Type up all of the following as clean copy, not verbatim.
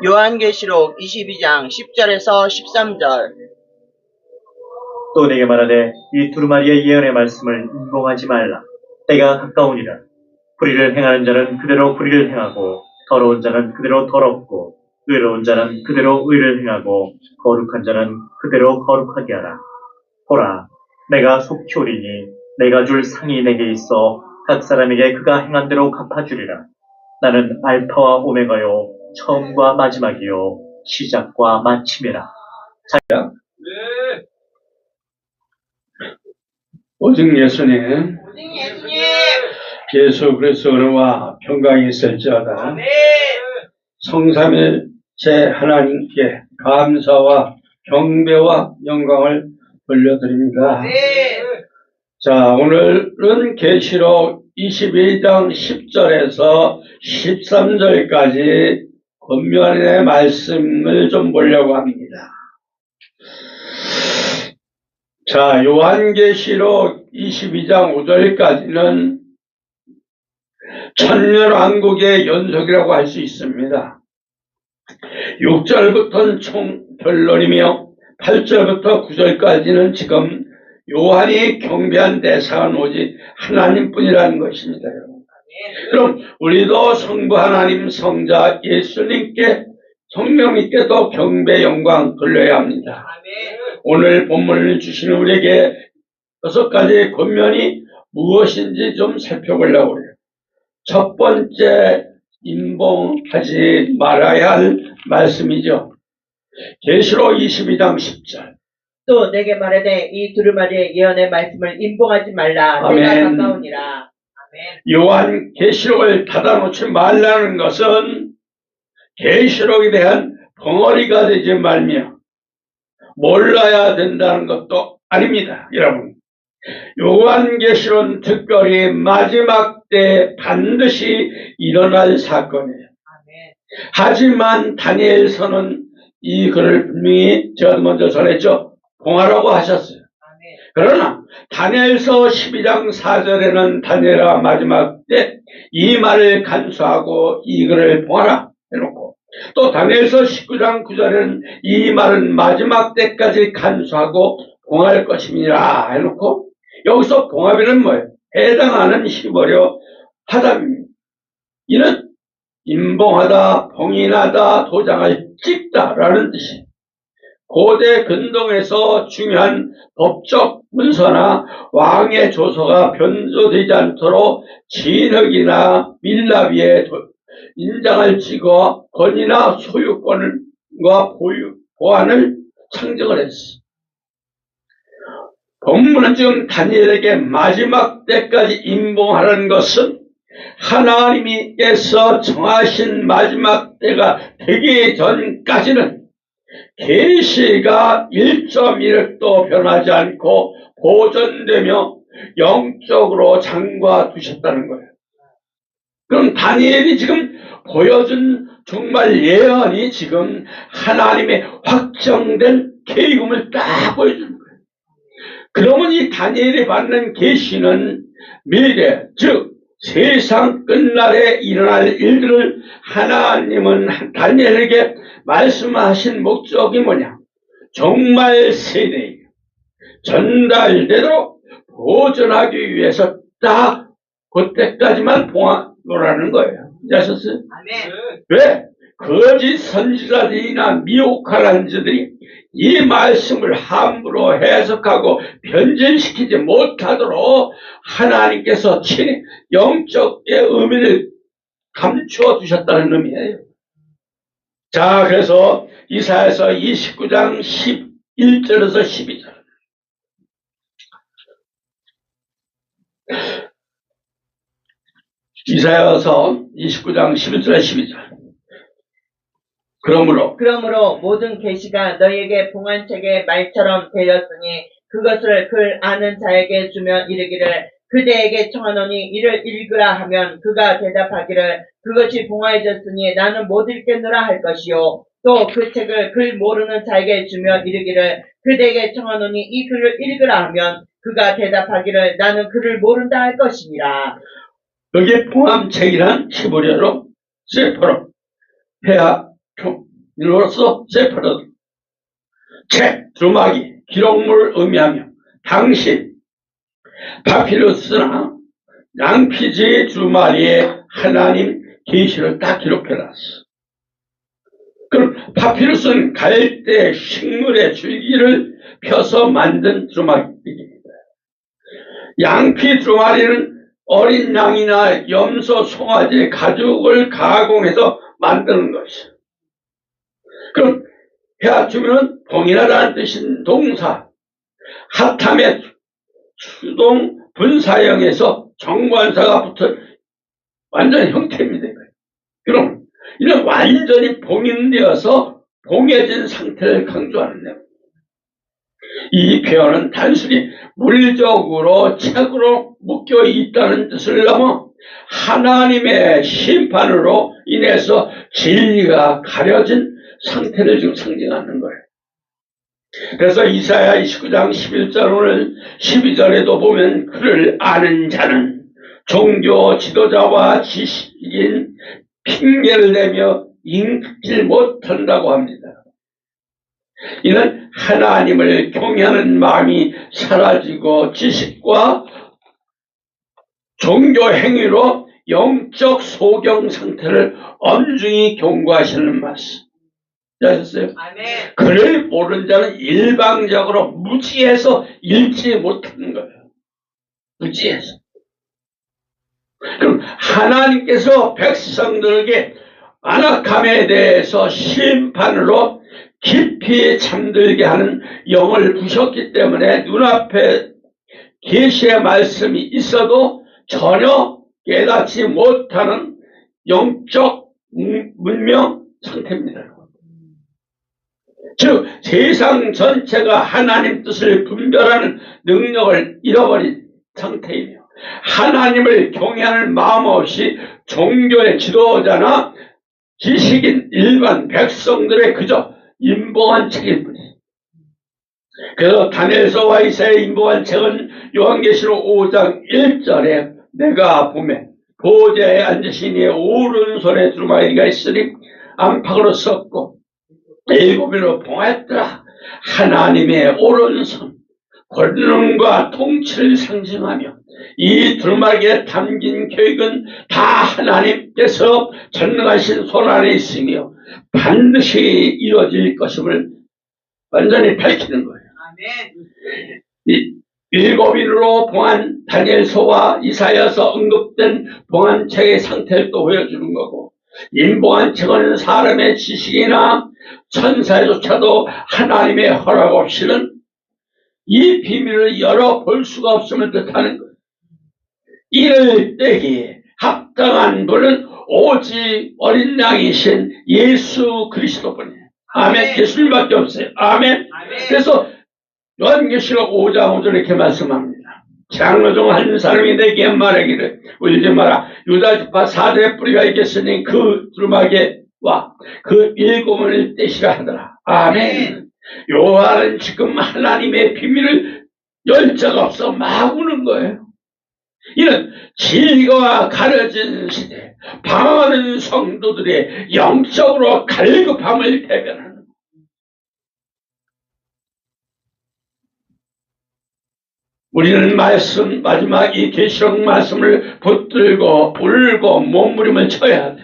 요한계시록 22장 10절에서 13절. 또 내게 말하되 이 두루마리의 예언의 말씀을 인봉하지 말라. 때가 가까우니라. 불의를 행하는 자는 그대로 불의를 행하고 더러운 자는 그대로 더럽고 의로운 자는 그대로 의를 행하고 거룩한 자는 그대로 거룩하게 하라. 보라, 내가 속히 오리니 내가 줄 상이 내게 있어 각 사람에게 그가 행한 대로 갚아주리라. 나는 알파와 오메가요 처음과 마지막이요 시작과 마침이라. 오직 예수님, 예수 그리스도와 평강이 있을지어다. 성삼일 제 하나님께 감사와 경배와 영광을 돌려드립니다. 자, 오늘은 계시록 22장 10절에서 13절까지 권면의 말씀을 좀 보려고 합니다. 자, 요한계시록 22장 5절까지는 천년왕국의 연속이라고 할 수 있습니다. 6절부터는 총 결론이며 8절부터 9절까지는 지금 요한이 경배한 대상은 오직 하나님뿐이라는 것입니다. 그럼 우리도 성부 하나님 성자 예수님께 성령님께도 경배 영광 돌려야 합니다. 오늘 본문을 주시는 우리에게 6가지 권면이 무엇인지 좀 살펴보려고 해요. 첫 번째, 인봉하지 말아야 할 말씀이죠. 계시록 22장 10절. 또 내게 말하되 이 두루마리의 예언의 말씀을 인봉하지 말라. 아멘. 때가 가까우니라. 아멘. 요한 계시록을 닫아놓지 말라는 것은 계시록에 대한 벙어리가 되지 말며 몰라야 된다는 것도 아닙니다. 여러분, 요한계시록은 특별히 마지막 때 반드시 일어날 사건이에요. 하지만 다니엘서는 이 글을 분명히 제가 먼저 전했죠. 봉하라고 하셨어요. 그러나 다니엘서 12장 4절에는 다니엘아 마지막 때 이 말을 간수하고 이 글을 봉하라 해놓고, 또 다니엘서 19장 9절에는 이 말은 마지막 때까지 간수하고 봉할 것임이라 해놓고, 여기서 봉합이는 뭐예요? 해당하는 히브리어 하담입니다. 이는 인봉하다, 봉인하다, 도장을 찍다라는 뜻이에요. 고대 근동에서 중요한 법적 문서나 왕의 조서가 변조되지 않도록 진흙이나 밀랍 위에 인장을 찍어 권위나 소유권과 보안을 상징을 했어. 본문은 지금 다니엘에게 마지막 때까지 인봉하라는 것은 하나님께서 정하신 마지막 때가 되기 전까지는 계시가 1.1획도 변하지 않고 보존되며 영적으로 잠가 두셨다는 거예요. 그럼 다니엘이 지금 보여준 정말 예언이 지금 하나님의 확정된 계획을 딱 보여주는 거예요. 그러면 이 다니엘이 받는 계시는 미래, 즉 세상 끝날에 일어날 일들을 하나님은 다니엘에게 말씀하신 목적이 뭐냐? 정말 세대에 전달되도록 보존하기 위해서 딱 그때까지만 봉하노라는 거예요. 아셨어요? 왜? 거짓 선지자들이나 미혹한 자들이 이 말씀을 함부로 해석하고 변질시키지 못하도록 하나님께서 친히 영적의 의미를 감추어 두셨다는 의미예요. 자, 그래서 이사야서 29장 11절에서 12절. 이사야서 29장 11절에 12절. 그러므로 모든 계시가 너희에게 봉한 책의 말처럼 되었으니 그것을 글 아는 자에게 주며 이르기를 그대에게 청하노니 이를 읽으라 하면 그가 대답하기를 그것이 봉하여졌으니 나는 못 읽겠노라 할 것이요. 또 그 책을 글 모르는 자에게 주며 이르기를 그대에게 청하노니 이 글을 읽으라 하면 그가 대답하기를 나는 글을 모른다 할 것이니라. 여기에 봉함책이란 히브리어로 세포로 표현으로서 세파르드 책, 두루마기, 기록물을 의미하며 당신, 파피루스나 양피지의 두루마리에 하나님 계시를 딱 기록해놨어. 그럼 파피루스는 갈대 식물의 줄기를 펴서 만든 두루마기입니다. 양피 두루마리는 어린 양이나 염소, 송아지의 가죽을 가공해서 만드는 것이요. 그럼 헤아투면 봉인하다는 뜻인 동사, 핫함의 수동 분사형에서 정관사가 붙은 완전 형태입니다. 그럼 이는 완전히 봉인되어서 봉해진 상태를 강조하는 내용입니다. 이 표현은 단순히 물리적으로 책으로 묶여 있다는 뜻을 넘어 하나님의 심판으로 인해서 진리가 가려진 상태를 지금 상징하는 거예요. 그래서 이사야 29장 11절 오늘 12절에도 보면 그를 아는 자는 종교 지도자와 지식인 핑계를 대며 읽지 못한다고 합니다. 이는 하나님을 경외하는 마음이 사라지고 지식과 종교 행위로 영적 소경 상태를 엄중히 경고하시는 말씀. 아셨어요? 그를 모르는 자는 일방적으로 무지해서 읽지 못하는 거예요. 무지해서. 그럼 하나님께서 백성들에게 안악함에 대해서 심판으로 깊이 잠들게 하는 영을 부셨기 때문에 눈앞에 계시의 말씀이 있어도 전혀 깨닫지 못하는 영적 문명 상태입니다. 즉 세상 전체가 하나님 뜻을 분별하는 능력을 잃어버린 상태이며 하나님을 경외하는 마음 없이 종교의 지도자나 지식인 일반 백성들의 그저 인봉한 책일 뿐이에요. 그래서 다니엘서와 이사야의 인봉한 책은 요한계시록 5장 1절에 내가 보매 보좌에 앉으신 이의 오른손에 두루마리가 있으니 안팎으로 썼고 일곱이로 봉했더라. 하나님의 오른손 권능과 통치를 상징하며 이 두루마리에 담긴 계획은 다 하나님께서 전능하신 손 안에 있으며 반드시 이루어질 것임을 완전히 밝히는 거예요. 이 일곱인으로 봉한 다니엘서와 이사야서 언급된 봉한 책의 상태를 또 보여주는 거고 인봉한 책은 사람의 지식이나 천사조차도 하나님의 허락 없이는 이 비밀을 열어볼 수가 없음을 뜻하는 거예요. 이를 떼기에 합당한 분은 오직 어린 양이신 예수 그리스도뿐이에요. 아멘. 예수님밖에 없어요. 아멘. 그래서 요한계시록 5장 5절에 이렇게 말씀합니다. 장로 중 한 사람이 내게 말하기를 울지 마라. 유다지파 4대 뿌리가 있겠으니 그 두루마기와 그 일곱을 떼시라 하더라. 아멘. 요한은 지금 하나님의 비밀을 열 자가 없어 막 우는 거예요. 이는 진리가 가려진 시대, 방황하는 성도들의 영적으로 갈급함을 대변하는 거예요. 우리는 말씀, 마지막 이 계시록 말씀을 붙들고 울고 몸부림을 쳐야 돼.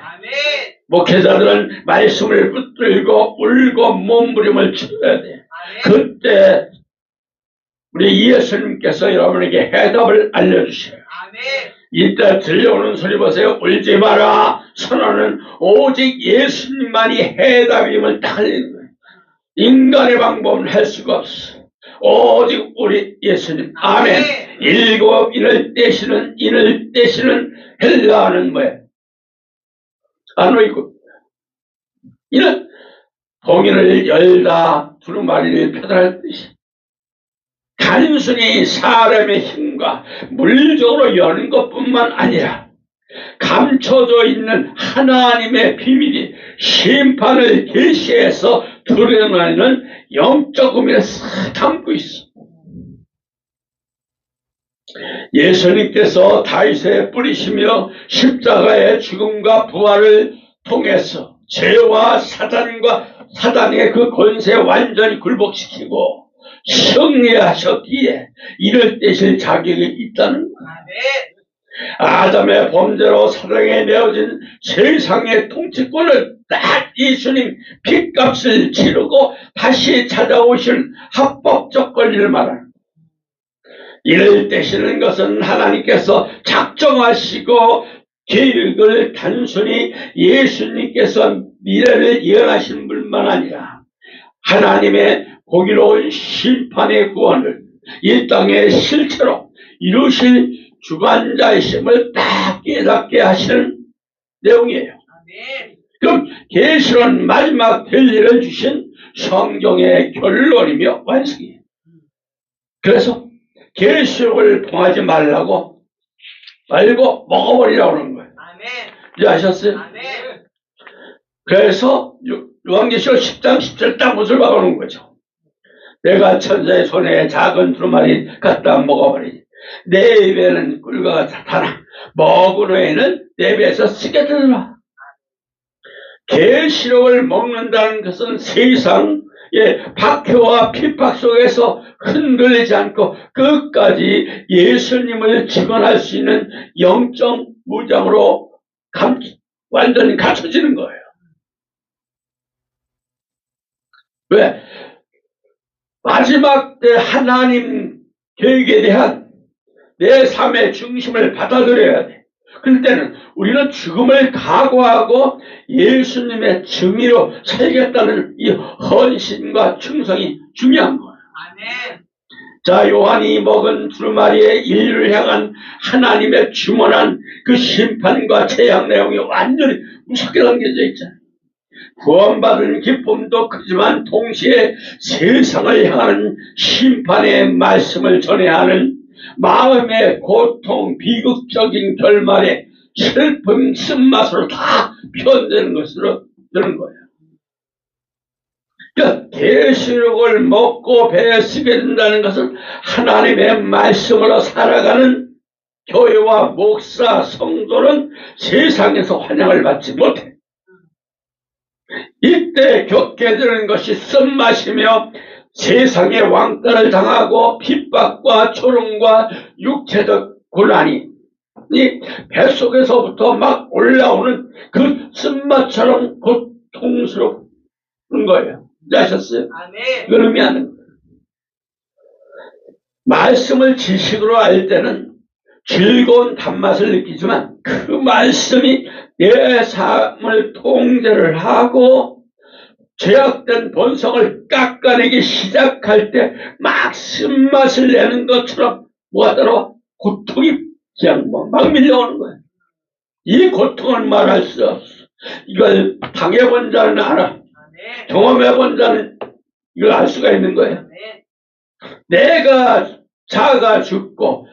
목회자들은 말씀을 붙들고 울고 몸부림을 쳐야 돼. 그때 우리 예수님께서 여러분에게 해답을 알려주셔요. 이때 들려오는 소리 보세요. 울지 마라. 선언은 오직 예수님만이 해답임을 딱 알리는 거예요. 인간의 방법은 할 수가 없어. 오직 우리 예수님. 아멘. 일곱 인을 떼시는 헬라어는 뭐예요? 아노이고. 이는 봉인을 열다 두루마리를 펴달할 뜻이 단순히 사람의 힘과 물리적으로 여는 것뿐만 아니라 감춰져 있는 하나님의 비밀이 심판을 계시해서 드러나는 영적 의미를 싹 담고 있어. 예수님께서 다윗의 뿌리시며 십자가의 죽음과 부활을 통해서 죄와 사단의 그 권세 완전히 굴복시키고 승리하셨기에 이를 떼실 자격이 있다는 거야. 아담의 범죄로 사랑에 내어진 세상의 통치권을 딱 예수님 핏값을 치르고 다시 찾아오실 합법적 권리를 말하는 거야. 이를 떼시는 것은 하나님께서 작정하시고 계획을 단순히 예수님께서 미래를 예언하신 분만 아니라 하나님의 공의로운 심판의 구원을 이 땅에 실체로 이루실 주관자이심을 딱 깨닫게 하시는 내용이에요. 그럼 계시론 마지막 델리를 주신 성경의 결론이며 완성이에요. 그래서 계시록을 봉하지 말고 먹어버리라고 하는 거예요. 이해하셨어요? 그래서 요한계시록 10장 10절 딱 못을 박아놓은 거죠. 내가 천사의 손에 작은 두루마리 갖다 먹어버리니 내 입에는 꿀과 같아 타나 먹은 후에는 내 배에서 쓰게 되더라. 계시록을 먹는다는 것은 세상의 박해와 핍박 속에서 흔들리지 않고 끝까지 예수님을 직언할 수 있는 영적 무장으로 완전히 갖춰지는 거예요. 왜? 마지막 때 하나님 계획에 대한 내 삶의 중심을 받아들여야 돼. 그럴 때는 우리는 죽음을 각오하고 예수님의 증인으로 살겠다는 이 헌신과 충성이 중요한 거예요. 자, 요한이 먹은 두루마리의 인류를 향한 하나님의 주문한 그 심판과 재앙 내용이 완전히 무섭게 담겨져 있잖아요. 구원받은 기쁨도 크지만 동시에 세상을 향하는 심판의 말씀을 전해야 하는 마음의 고통, 비극적인 결말의 슬픔, 쓴맛으로 다 표현되는 것으로 되는 거예요. 그러니까 계시록을 먹고 배에 쓰게 된다는 것은 하나님의 말씀으로 살아가는 교회와 목사, 성도는 세상에서 환영을 받지 못해. 이때 겪게 되는 것이 쓴맛이며 세상의 왕따를 당하고 핍박과 조롱과 육체적 곤란이 뱃속에서부터 막 올라오는 그 쓴맛처럼 고통스러운 거예요. 아셨어요? 그걸 의미하는 거예요. 말씀을 지식으로 알 때는 즐거운 단맛을 느끼지만 그 말씀이 내 삶을 통제를 하고 죄악된 본성을 깎아내기 시작할 때 막 쓴맛을 내는 것처럼 뭐가 따로 고통이 그냥 막 밀려오는 거예요. 이 고통을 말할 수 없어. 이걸 당해본 자는 알아. 경험해본 자는 이걸 알 수가 있는 거예요. 내가 자가 죽고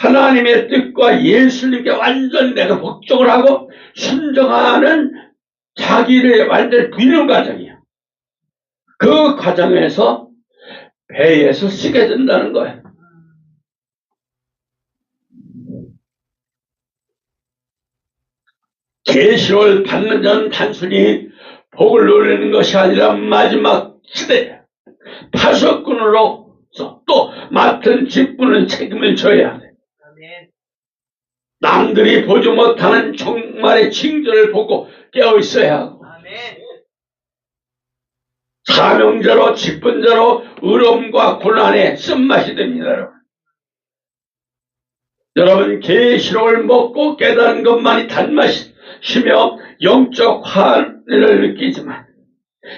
하나님의 뜻과 예수님께 완전 내가 복종을 하고 순종하는 자기를 완전히 부인하는 과정이에요. 그 과정에서 배에서 쓰게 된다는 거예요. 계시록을 받는 자는 단순히 복을 누리는 것이 아니라 마지막 시대에 파수꾼으로서 또 맡은 직분을 책임을 져야 돼. 남들이 보지 못하는 종말의 징조를 보고 깨어 있어야 하고 사명자로 직분자로 의로움과 고난의 쓴맛이 됩니다. 여러분. 여러분 계시록을 먹고 깨달은 것만이 단맛이며 영적 환희를 느끼지만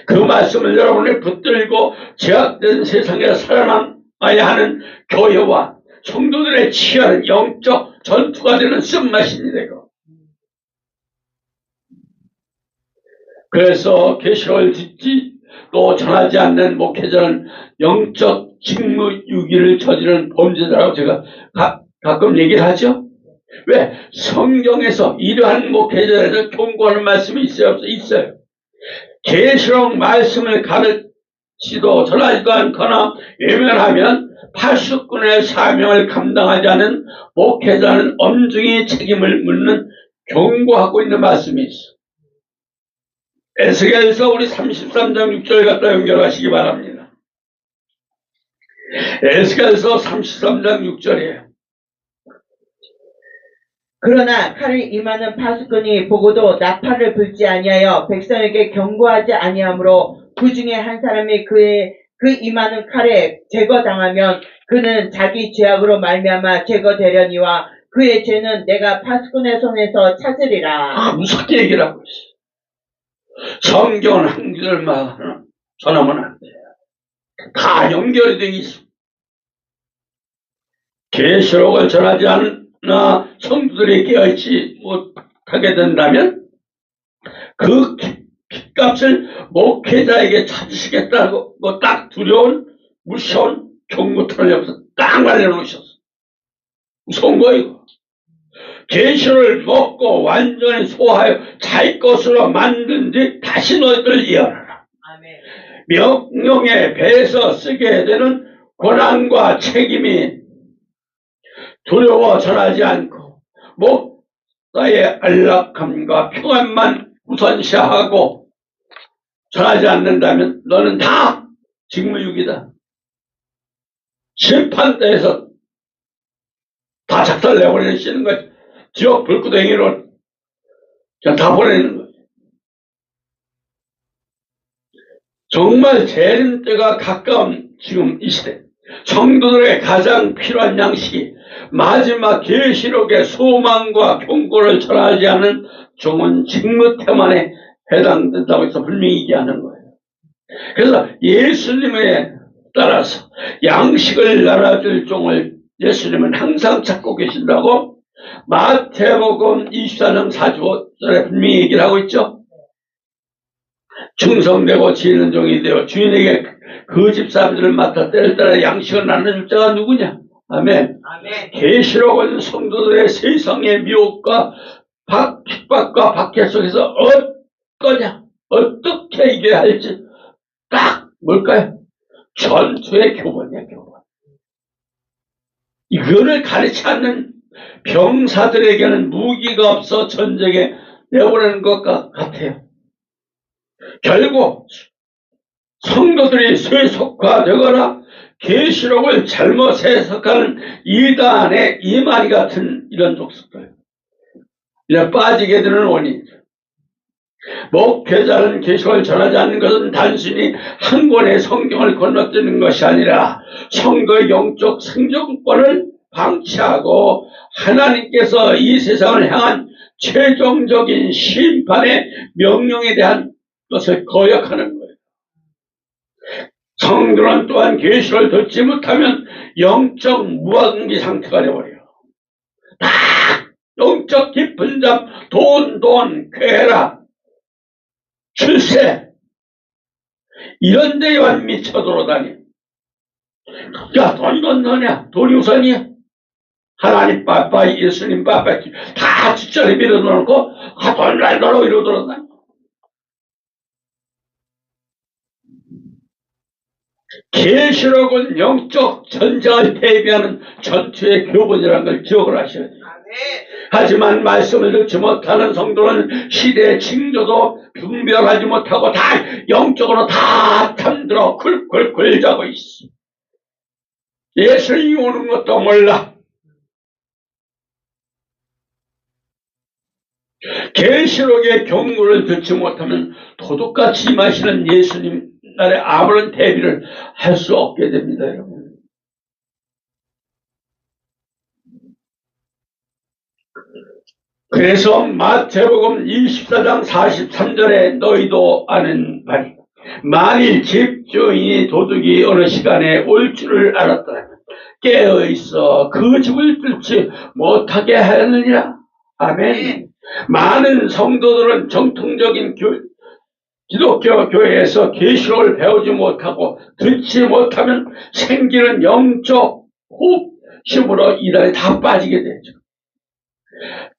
그 말씀을 여러분이 붙들고 제약된 세상에 살아남아야 하는 교회와 성도들의 취하는 영적 전투가 되는 쓴맛입니다. 이거. 그래서 계시록을 듣지 또 전하지 않는 목회자는 영적 직무유기를 저지르는 범죄자라고 제가 가끔 얘기를 하죠. 왜? 성경에서 이러한 목회자에서 경고하는 말씀이 있어요? 없어요? 있어요. 계시록 말씀을 가르치도 전하지도 않거나 외면하면 파수꾼의 사명을 감당하지 않은 목회자는 엄중히 책임을 묻는 경고하고 있는 말씀이 있어. 에스겔서 우리 33장 6절 갖다 연결하시기 바랍니다. 에스겔서 33장 6절이에요. 그러나 칼을 임하는 파수꾼이 보고도 나팔을 불지 아니하여 백성에게 경고하지 아니하므로 그 중에 한 사람이 그 임하는 칼에 제거당하면 그는 자기 죄악으로 말미암아 제거되려니와 그의 죄는 내가 파수꾼의 손에서 찾으리라. 무섭게 얘기를 하고 있어요. 성경은 한 구절만 전하면 안 돼요. 다 연결이 되어 있어. 계시록을 전하지 않나 성도들이 깨어있지 못하게 된다면 그 핏값을 목회자에게 찾으시겠다고 딱 두려운 무서운 경고탄을 옆에서 딱 말려놓으셨어. 무서운 거예요. 계시를 먹고 완전히 소화하여 자기 것으로 만든 뒤 다시 너희들 예언하라. 아멘. 명령에 배에서 쓰게 되는 고난과 책임이 두려워 전하지 않고 목사의 안락함과 평안만 우선시하고 전하지 않는다면 너는 다 직무유기다. 심판대에서 다 작살내버리시는 거지. 지옥 불구덩이로 그냥 다 보내는 거지. 정말 재림 때가 가까운 지금 이 시대, 성도들의 가장 필요한 양식이 마지막 계시록의 소망과 경고를 전하지 않은 종은 직무태만에 해당된다고 해서 분명히 얘기하는 거예요. 그래서 예수님에 따라서 양식을 나눠줄 종을 예수님은 항상 찾고 계신다고 마태복음 24장 45절에 분명히 얘기를 하고 있죠. 충성되고 지혜는 종이 되어 주인에게 그 집 사람들을 맡아 때를 따라 양식을 나눠줄 자가 누구냐? 아멘. 아멘. 계시록은 성도들의 세상의 미혹과 핍박과 박해 속에서 어떻게 이겨야 할지 딱 뭘까요? 전투의 교본이야, 교본. 이거를 가르치 않는 병사들에게는 무기가 없어 전쟁에 내보내는 것과 같아요. 결국 성도들이 쇠속화되거나 계시록을 잘못 해석하는 이단의 이마리 같은 이런 족속들, 이런 빠지게 되는 원인이죠. 목회자는 계시록을 전하지 않는 것은 단순히 한 권의 성경을 건너뛰는 것이 아니라 성도의 영적 생존권을 방치하고 하나님께서 이 세상을 향한 최종적인 심판의 명령에 대한 것을 거역하는 거예요. 성도는 또한 계시를 듣지 못하면 영적 무방비 상태가 되어버려요. 다 영적 깊은 잠, 돈, 쾌락, 출세 이런 데에만 미쳐 돌아다니. 야, 돈이건 너냐? 돈이 우선이야. 하나님 빠빠, 예수님 빠빠 다 뒷자리 밀어놓고 돈 날 너로 이러고 돌아다니. 계시록은 영적 전쟁을 대비하는 전투의 교본이라는 걸 기억을 하셔야 돼요. 하지만 말씀을 듣지 못하는 성도는 시대의 징조도 분별하지 못하고 다 영적으로 다 잠들어 굴굴굴 자고 있어. 예수님이 오는 것도 몰라. 계시록의 경고를 듣지 못하면 도둑같이 임하시는 예수님 날에 아무런 대비를 할 수 없게 됩니다, 여러분. 그래서 마태복음 24장 43절에 너희도 아는 말이, 만일 집주인이 도둑이 어느 시간에 올 줄을 알았다면 깨어있어 그 집을 뚫지 못하게 하느니라. 아멘. 많은 성도들은 정통적인 기독교 교회에서 계시록을 배우지 못하고 듣지 못하면 생기는 영적 호흡심으로 이단에 다 빠지게 되죠.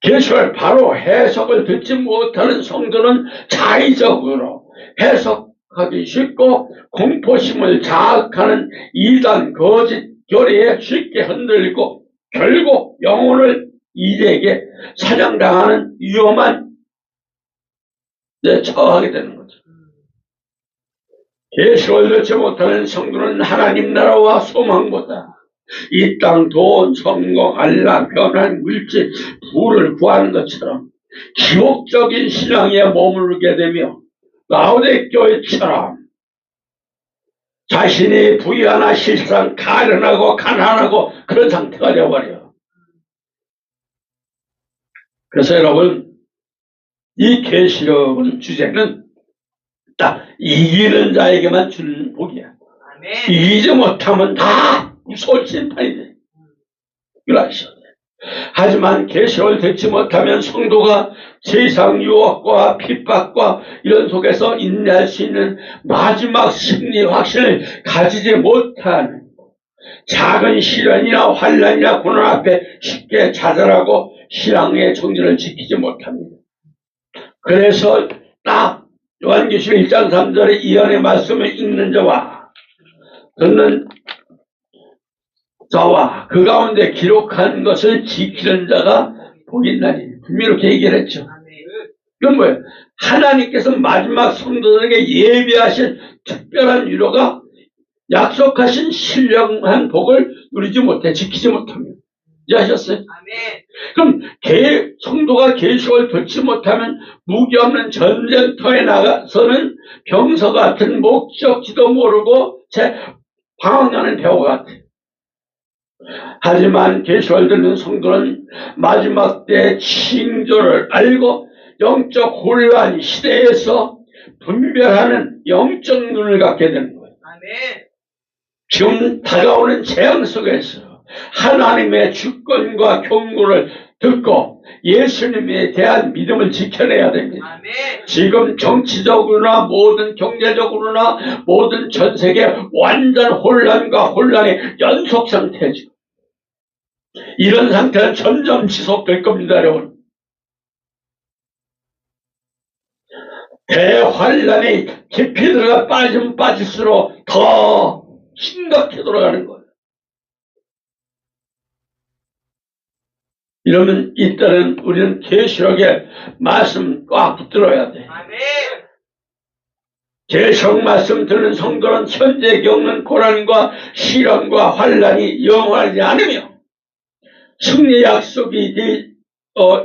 계시록을 바로 해석을 듣지 못하는 성도는 자의적으로 해석하기 쉽고 공포심을 자극하는 이단 거짓 교리에 쉽게 흔들리고 결국 영혼을 이들에게 사냥당하는 위험한 처하게 되는 거죠. 계시를 듣지 못하는 성도는 하나님 나라와 소망보다 이 땅 돈, 성공, 안락, 변한 물질, 부를 구하는 것처럼 기복적인 신앙에 머물게 되며 라오데교회처럼 자신이 부유하나 실상 가련하고 가난하고 그런 상태가 되어버려요. 그래서 여러분, 이 계시록은 주제는 딱 이기는 자에게만 주는 복이야. 이기지 못하면 다 무서운 심판이 돼. 이걸 아셔야 돼. 하지만 계시록을 듣지 못하면 성도가 세상 유혹과 핍박과 이런 속에서 인내할 수 있는 마지막 승리 확신을 가지지 못하는 작은 시련이나 환난이나 고난 앞에 쉽게 좌절하고 신앙의 정신을 지키지 못합니다. 그래서 딱 요한계시록 1장 3절의 이언의 말씀을 읽는 자와 듣는 자와 그 가운데 기록한 것을 지키는 자가 복이 있나니 분명히 이렇게 얘기를 했죠. 이건 뭐예요? 하나님께서 마지막 성도들에게 예비하신 특별한 위로가 약속하신 신령한 복을 누리지 못해 지키지 못합니다. 이해하셨어요? 그럼 성도가 계시록을 듣지 못하면 무기 없는 전쟁터에 나가서는 병서 같은 목적지도 모르고 방황하는 배우가 같아요. 하지만 계시록을 듣는 성도는 마지막 때의 징조를 알고 영적 혼란 시대에서 분별하는 영적 눈을 갖게 되는 거예요. 지금 다가오는 재앙 속에서 하나님의 주권과 경고를 듣고 예수님에 대한 믿음을 지켜내야 됩니다. 지금 정치적으로나 모든 경제적으로나 모든 전 세계 완전 혼란과 혼란의 연속 상태죠. 이런 상태는 점점 지속될 겁니다, 여러분. 대환란이 깊이 들어가 빠지면 빠질수록 더 심각해 돌아가는 거예요. 이러면 이때는 우리는 계시록의 말씀 꽉 붙들어야 돼. 계시록 말씀 듣는 성도는 현재 겪는 고난과 시련과 환란이 영원하지 않으며 승리 약속이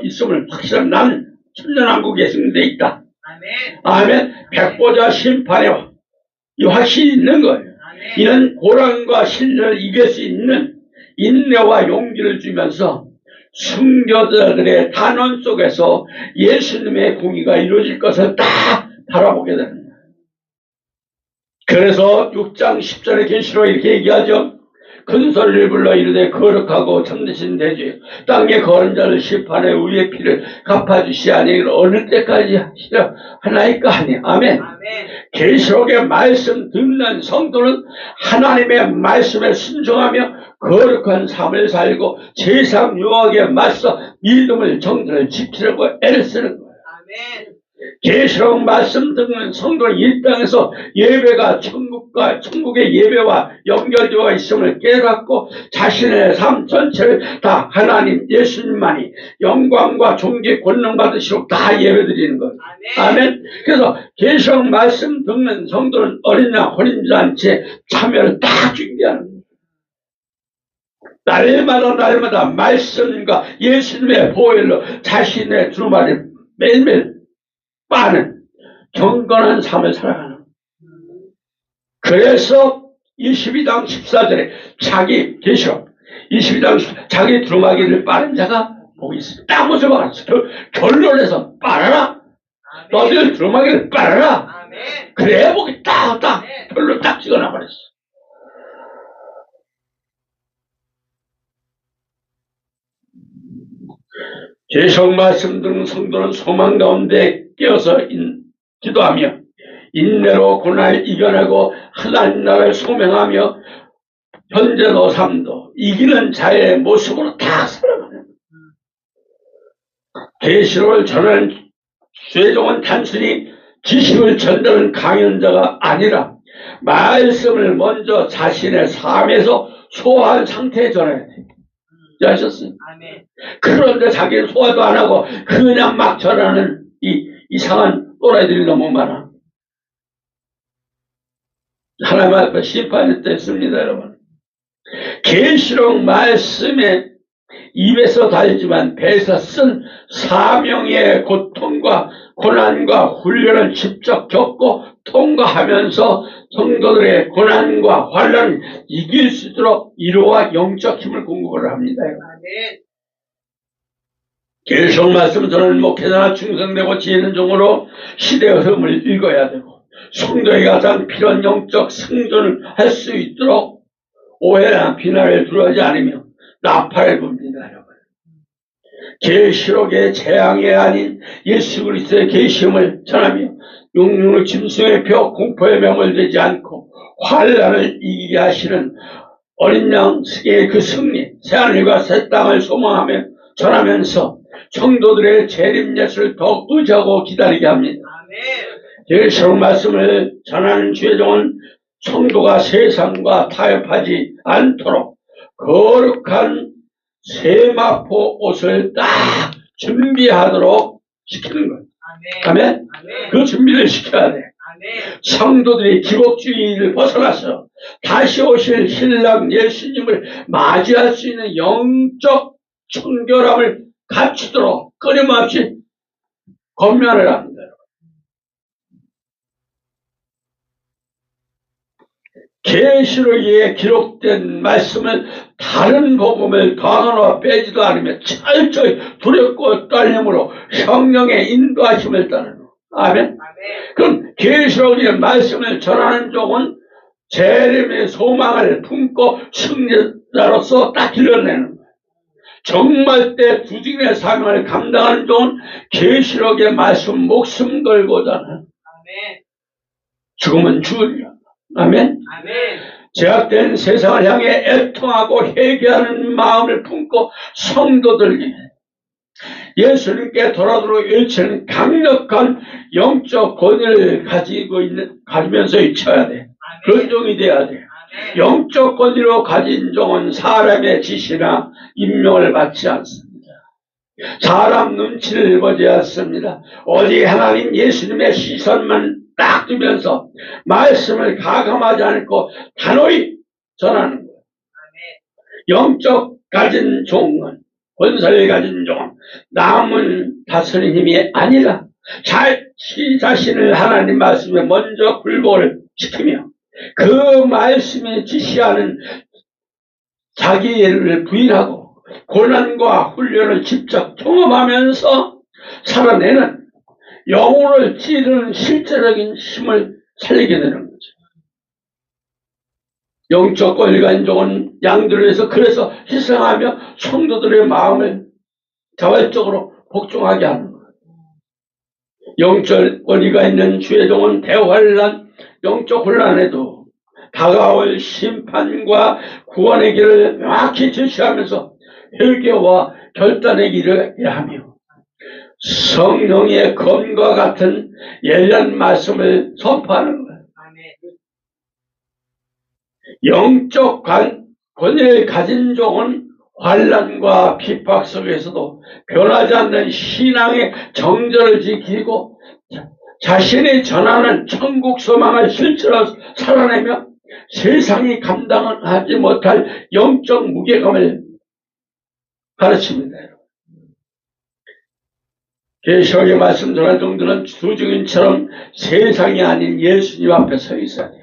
있음을 확실한 나는 천년왕국에 승리되어 있다. 아멘. 백보자 심판에 이 확신이 있는 거예요. 이런 고난과 신뢰를 이길 수 있는 인내와 용기를 주면서 순교자들의 단원 속에서 예수님의 공의가 이루어질 것을 딱 바라보게 됩니다. 그래서 6장 10절의 계시록 이렇게 얘기하죠. 큰 소리를 불러 이르되 거룩하고 참되신 대주 땅에 거한 자를 심판해 우리의 피를 갚아주시하니 어느 때까지 하시려 하나이까 하니. 아멘. 계시록의 말씀 듣는 성도는 하나님의 말씀에 순종하며 거룩한 삶을 살고 세상 유혹에 맞서 믿음을 정신을 지키려고 애를 쓰는 거예요. 계시록 말씀 듣는 성도는 이 땅에서 예배가 천국의 예배와 연결되어 있음을 깨닫고 자신의 삶 전체를 다 하나님 예수님만이 영광과 존귀 권능 받으시고 다 예배드리는 거예요. 아멘. 그래서 계시록 말씀 듣는 성도는 어린 양 혼인잔치에 참여를 다 준비하는 거예요. 날마다 말씀과 예수님의 보혈로 자신의 두루마리를 매일매일 빠는 경건한 삶을 살아가는. 그래서 22장 14절에 자기 계시록 22장 자기 두루마기를 빠는 자가 복이 있습니다. 딱 무슨 말이죠? 결론에서 빨아라. 너희들 두루마기를 빨아라. 그래야 복이 딱 별로 딱 찍어놔 버렸어. 계시록 말씀 듣는 성도는 소망 가운데 깨어서 기도하며 인내로 고난을 이겨내고 하나님 나라를 소명하며 현재도 삶도 이기는 자의 모습으로 다 살아가는. 계시록을 전하는 죄종은 단순히 지식을 전하는 강연자가 아니라 말씀을 먼저 자신의 삶에서 소화한 상태에 전해야 돼. 아셨어요? 그런데 자기는 소화도 안 하고 그냥 막 전하는 이 이상한 또라이들이 너무 많아. 하나님 앞에 심판이 됐습니다, 여러분. 계시록 말씀에 입에서 달지만 배에서 쓴 사명의 고통과 고난과 훈련을 직접 겪고 통과하면서 성도들의 고난과 환난을 이길 수 있도록 이로와 영적 힘을 공급을 합니다. 아멘. 계시록 말씀 저는 목회자나 충성되고 지혜는 종으로 시대의 흐름을 읽어야 되고 성도에게 가장 필요한 영적 생존을 할 수 있도록 오해나 비난을 두려워하지 않으며 나팔을 붑니다, 여러분. 계시록의 재앙이 아닌 예수 그리스도의 계시음을 전하며 용융을 짐승의 표 공포에 매몰되지 않고 환난을 이기게 하시는 어린 양 승의 그 승리, 새하늘과 새 땅을 소망하며 전하면서 성도들의 재림 예수를 더욱 의지하고 기다리게 합니다. 아멘. 계시록 말씀을 전하는 주의 종은 성도가 세상과 타협하지 않도록 거룩한 세마포 옷을 딱 준비하도록 시키는 거예요. 아멘. 아멘? 아멘. 그 준비를 시켜야 돼. 아멘. 성도들이 기복주의를 벗어나서 다시 오실 신랑 예수님을 맞이할 수 있는 영적 청결함을 갖추도록 끊임없이 권면을 합니다. 계시록에 기록된 말씀을 다른 복음을 더하거나 빼지도 않으며 철저히 두렵고 떨림으로 성령의 인도하심을 따르는 아멘. 아멘. 그럼 계시록의 말씀을 전하는 종은 재림의 소망을 품고 승리자로서 딱 길러내는 거예요. 정말 때 두증의 사명을 감당하는 종은 계시록의 말씀 목숨 걸고자는 아멘. 죽으면 죽으리라. 아멘. 아멘. 제약된 세상을 향해 애통하고 회개하는 마음을 품고 성도들에게 예수님께 돌아도록 일치는 강력한 영적 권위를 가지면서 외쳐야 돼. 그런 종이 돼야 돼. 아멘. 영적 권위로 가진 종은 사람의 지시나 임명을 받지 않습니다. 사람 눈치를 보지 않습니다. 오직 하나님 예수님의 시선만 딱 두면서 말씀을 가감하지 않고 단호히 전하는 거예요. 영적 가진 종은, 권세를 가진 종은 남은 다스리는 힘이 아니라 자신을 하나님 말씀에 먼저 굴복을 시키며 그 말씀이 지시하는 자기를 부인하고 고난과 훈련을 직접 경험하면서 살아내는 영혼을 찌르는 실제적인 힘을 살리게 되는 거죠. 영적 권위가 인종은 양들을 위해서 그래서 희생하며 성도들의 마음을 자발적으로 복종하게 하는 거예요. 영적 권위가 있는 주의 종은 대환란, 영적 혼란에도 다가올 심판과 구원의 길을 명확히 제시하면서 회개와 결단의 길을 하며 성령의 검과 같은 예리한 말씀을 선포하는 거예요. 영적 권위를 가진 종은 환난과 핍박 속에서도 변하지 않는 신앙의 정절을 지키고 자신이 전하는 천국 소망을 실제로 살아내며 세상이 감당하지 못할 영적 무게감을 가르칩니다. 계시록의 말씀 전할 종들은 두증인처럼 세상이 아닌 예수님 앞에 서 있어야 돼요.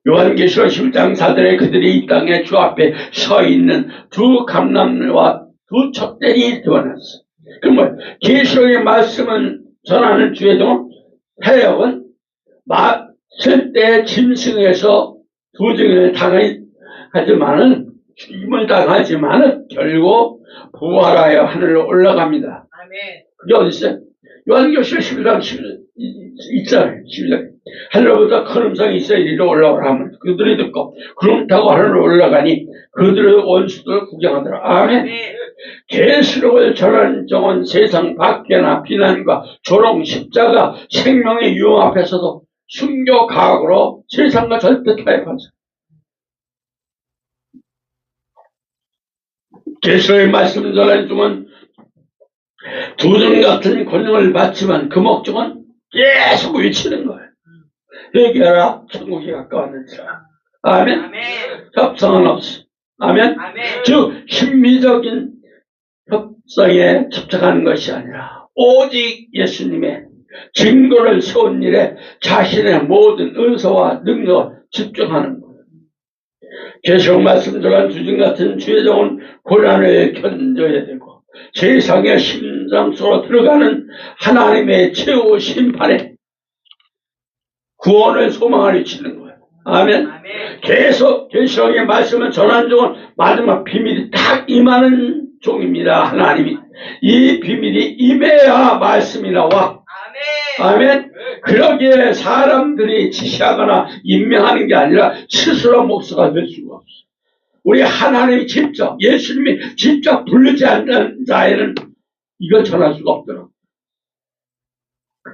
요한계시록 10장 4절에 그들이 이 땅에 주 앞에 서 있는 두 감람과 두 첩들이 드러났어요. 그럼 계시록의 말씀은 전하는 주의 종 해역은 맞을 때 짐승에서 두증을 당하지만은 죽임을 당하지만은 결국 부활하여 하늘로 올라갑니다. 그게 어디 있어요? 요한계시록 11장 11절 11절 하늘로부터 큰 음성이 있어 이리로 올라오라 하면 그들이 듣고 구름 타고 하늘로 올라가니 그들의 원수들 구경하더라. 아멘. 계시록을 전하는 종은 세상 밖에나 비난과 조롱, 십자가, 생명의 유혹 앞에서도 순교 각오로 세상과 절대 타협하죠. 계시록의 말씀 전하는 종은 두증 같은 권능을 받지만 그 목적은 계속 외치는 거예요. 회개하라, 천국이 가까웠는지라. 아멘. 아멘. 협상은 없이. 아멘. 아멘. 즉 심미적인 협상에 집착하는 것이 아니라 오직 예수님의 증거를 세운 일에 자신의 모든 은사와 능력을 집중하는 거예요. 계속 말씀드린 주님 같은 주의종은 고난을 견뎌야 되고 세상의 심장 속으로 들어가는 하나님의 최후 심판에 구원을 소망하려 치는 거예요. 아멘. 아멘. 계속 계시록의 말씀을 전한 종은 마지막 비밀이 딱 임하는 종입니다. 하나님이 이 비밀이 임해야 말씀이 나와. 아멘. 아멘. 그러기에 사람들이 지시하거나 임명하는 게 아니라 스스로 목수가 될 수가 없어. 우리 하나님이 직접, 예수님이 직접 부르지 않는 자에는 이걸 전할 수가 없더라고.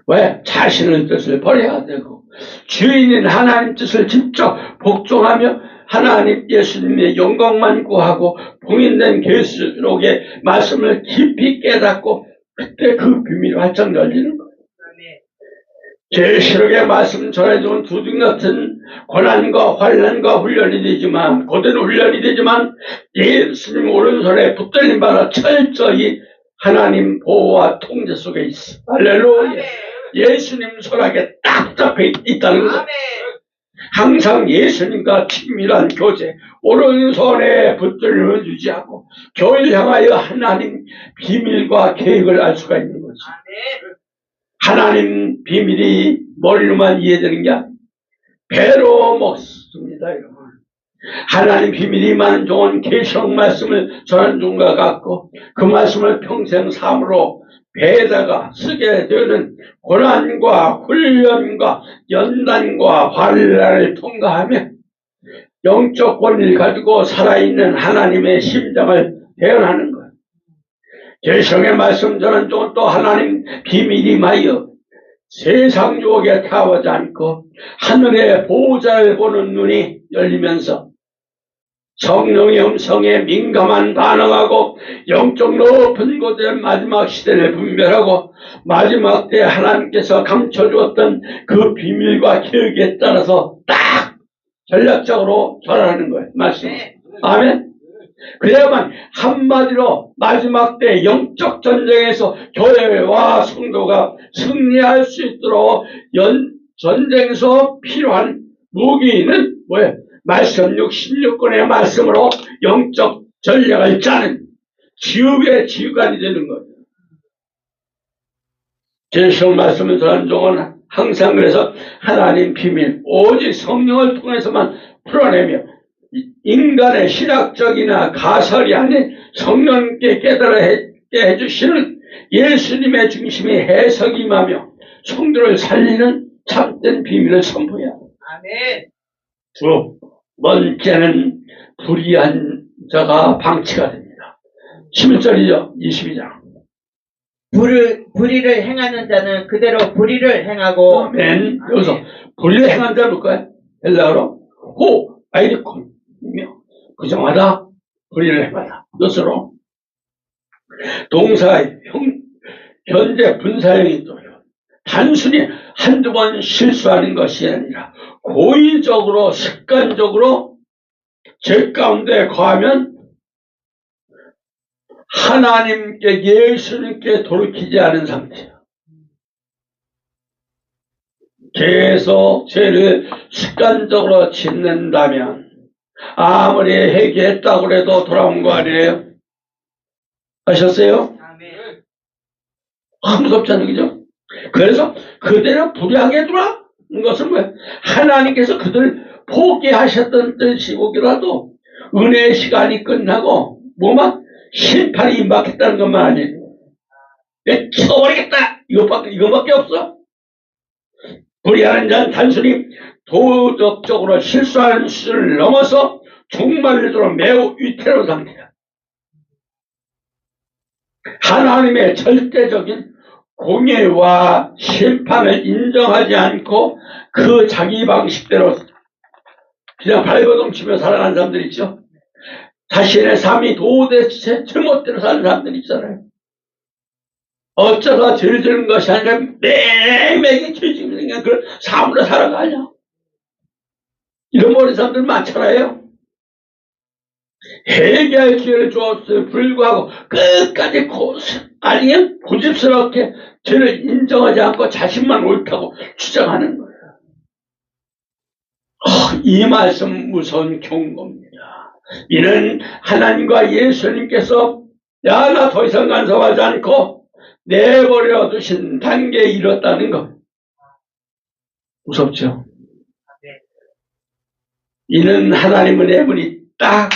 왜? 자신의 뜻을 버려야 되고 주인인 하나님 뜻을 직접 복종하며 하나님 예수님의 영광만 구하고 봉인된 계시록의 말씀을 깊이 깨닫고 그때 그 비밀이 활짝 열리는 거예요. 계시록의 말씀 전해주는 두둥 같은 고난과 환난과 훈련이 되지만 고된 훈련이 되지만 예수님 오른손에 붙들린 바라 철저히 하나님 보호와 통제 속에 있어. 할렐루야. 예수님 손아귀에 딱 잡혀 있다는 것. 항상 예수님과 친밀한 교제, 오른손에 붙들림을 유지하고 교회를 향하여 하나님 비밀과 계획을 알 수가 있는 거지. 하나님 비밀이 머리로만 이해되는 게 아니라 배로 먹습니다, 여러분. 하나님 비밀이 많은 종은 계시록 말씀을 전하는 종과 같고 그 말씀을 평생 삶으로 배에다가 쓰게 되는 고난과 훈련과 연단과 환난을 통과하며 영적 권위를 가지고 살아있는 하나님의 심장을 대언하는 거예요. 계시록의 말씀 전하는 종은 또 하나님 비밀이 마여 세상 유혹에 타오지 않고 하늘의 보호자를 보는 눈이 열리면서 성령의 음성에 민감한 반응하고 영적 높은 곳의 마지막 시대를 분별하고 마지막 때 하나님께서 감춰주었던 그 비밀과 계획에 따라서 딱 전략적으로 절하는 거예요. 말씀. 아멘. 그래야만 한마디로 마지막 때 영적 전쟁에서 교회와 성도가 승리할 수 있도록 전쟁에서 필요한 무기는 뭐예요? 말씀 66권의 말씀으로 영적 전략을 짜는 지휘의 지휘관이 되는 거예요. 계시록 말씀을 전한 종은 항상 그래서 하나님 비밀 오직 성령을 통해서만 풀어내며 인간의 신학적이나 가설이 아닌 성령께 깨달게 해주시는 예수님의 중심이 해석이 임하며 성도를 살리는 참된 비밀을 선포해야 합니다. 아멘. 두 번째는 불의한 자가 방치가 됩니다. 11절이죠. 22장. 불의를 행하는 자는 그대로 불의를 행하고. 아멘. 여기서 불의를 행한 자는 뭘까요? 헬라어로 아이디콘이며 그저마다 불의를 행하다. 이것으로 동사의 현재 분사형이 있도록 단순히 한두 번 실수하는 것이 아니라 고의적으로 습관적으로 죄 가운데 거하면 하나님께 예수님께 돌이키지 않은 상태예요. 계속 죄를 습관적으로 짓는다면 아무리 회개했다고 해도 돌아온 거 아니에요? 아셨어요? 무섭지 않은 거죠? 그래서 그대로 불의하게 돌아온 것은 뭐예요? 하나님께서 그들을 포기하셨던 뜻이고라도 은혜의 시간이 끝나고 뭐만 심판이 임박했다는 것만 아니에요. 내 쳐버리겠다 이것밖에 없어. 불의하는 자는 단순히 도덕적으로 실수하는 수준을 넘어서 종말로 매우 위태로운 상태야. 하나님의 절대적인 공의와 심판을 인정하지 않고 그 자기 방식대로 그냥 발버둥치며 살아가는 사람들 있죠. 자신의 삶이 도대체 제멋대로 사는 사람들 있잖아요. 어쩌다 죄를 지는 것이 아니라 매일매일 죄 짓는 그냥 그런 삶으로 살아가냐. 잃어버린 사람들 많잖아요. 회개할 기회를 주었음에도 불구하고 끝까지 아니면 고집스럽게 죄를 인정하지 않고 자신만 옳다고 주장하는 거예요. 이 말씀 무서운 경고입니다. 이는 하나님과 예수님께서 야, 나 더 이상 간섭하지 않고 내버려 두신 단계에 이뤘다는 것. 무섭죠? 이는 하나님의 내문이 딱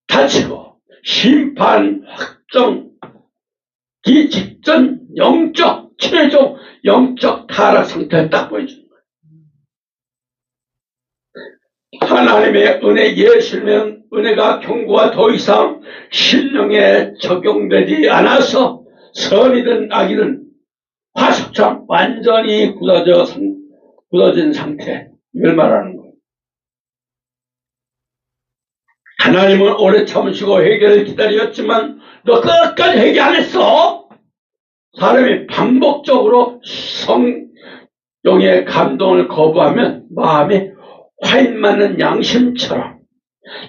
닫히고 심판 확정기 직전 최종 영적 타락 상태를 딱 보여주는 거예요. 하나님의 은혜, 예수님의 은혜가 경고가 더 이상 신령에 적용되지 않아서 선이든 악이든 화석처럼 완전히 굳어진 상태, 이걸 말하는 거예요. 하나님은 오래 참으시고 회개를 기다렸지만 너 끝까지 회개 안 했어? 사람이 반복적으로 성령의 감동을 거부하면 마음이 화인 맞는 양심처럼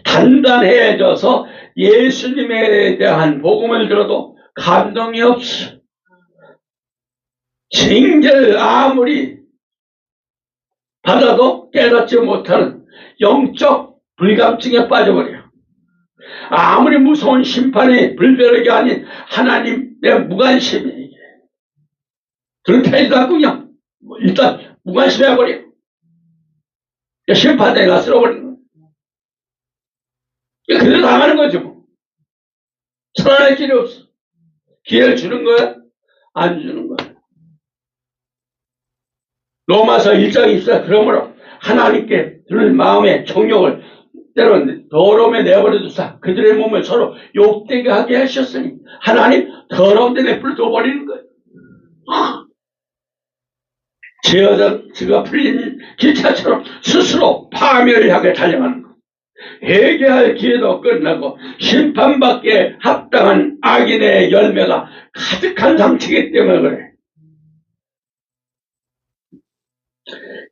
단단해져서 예수님에 대한 복음을 들어도 감동이 없어. 징계를 아무리 받아도 깨닫지 못하는 영적 불감증에 빠져버려. 아무리 무서운 심판이 불벼락이 아닌 하나님의 무관심이 이게. 들태지도 않고 그냥 일단 무관심해버려. 심판대에 가 쓸어버리는 거야. 그대로 당하는 거죠. 뭐. 살아날 길이 없어. 기회를 주는 거야? 안 주는 거야. 로마서 1장 24 그러므로 하나님께 들을 마음의 정욕을 때로는 더러움에 내버려 두사 그들의 몸을 서로 욕되게 하게 하셨으니 하나님 더러운 데 내버려 둬버리는 거예요. 제가 풀린 기차처럼 스스로 파멸을 향해 달려가는 거예요. 회개할 기회도 끝나고 심판받기에 합당한 악인의 열매가 가득한 상태이기 때문에 그래.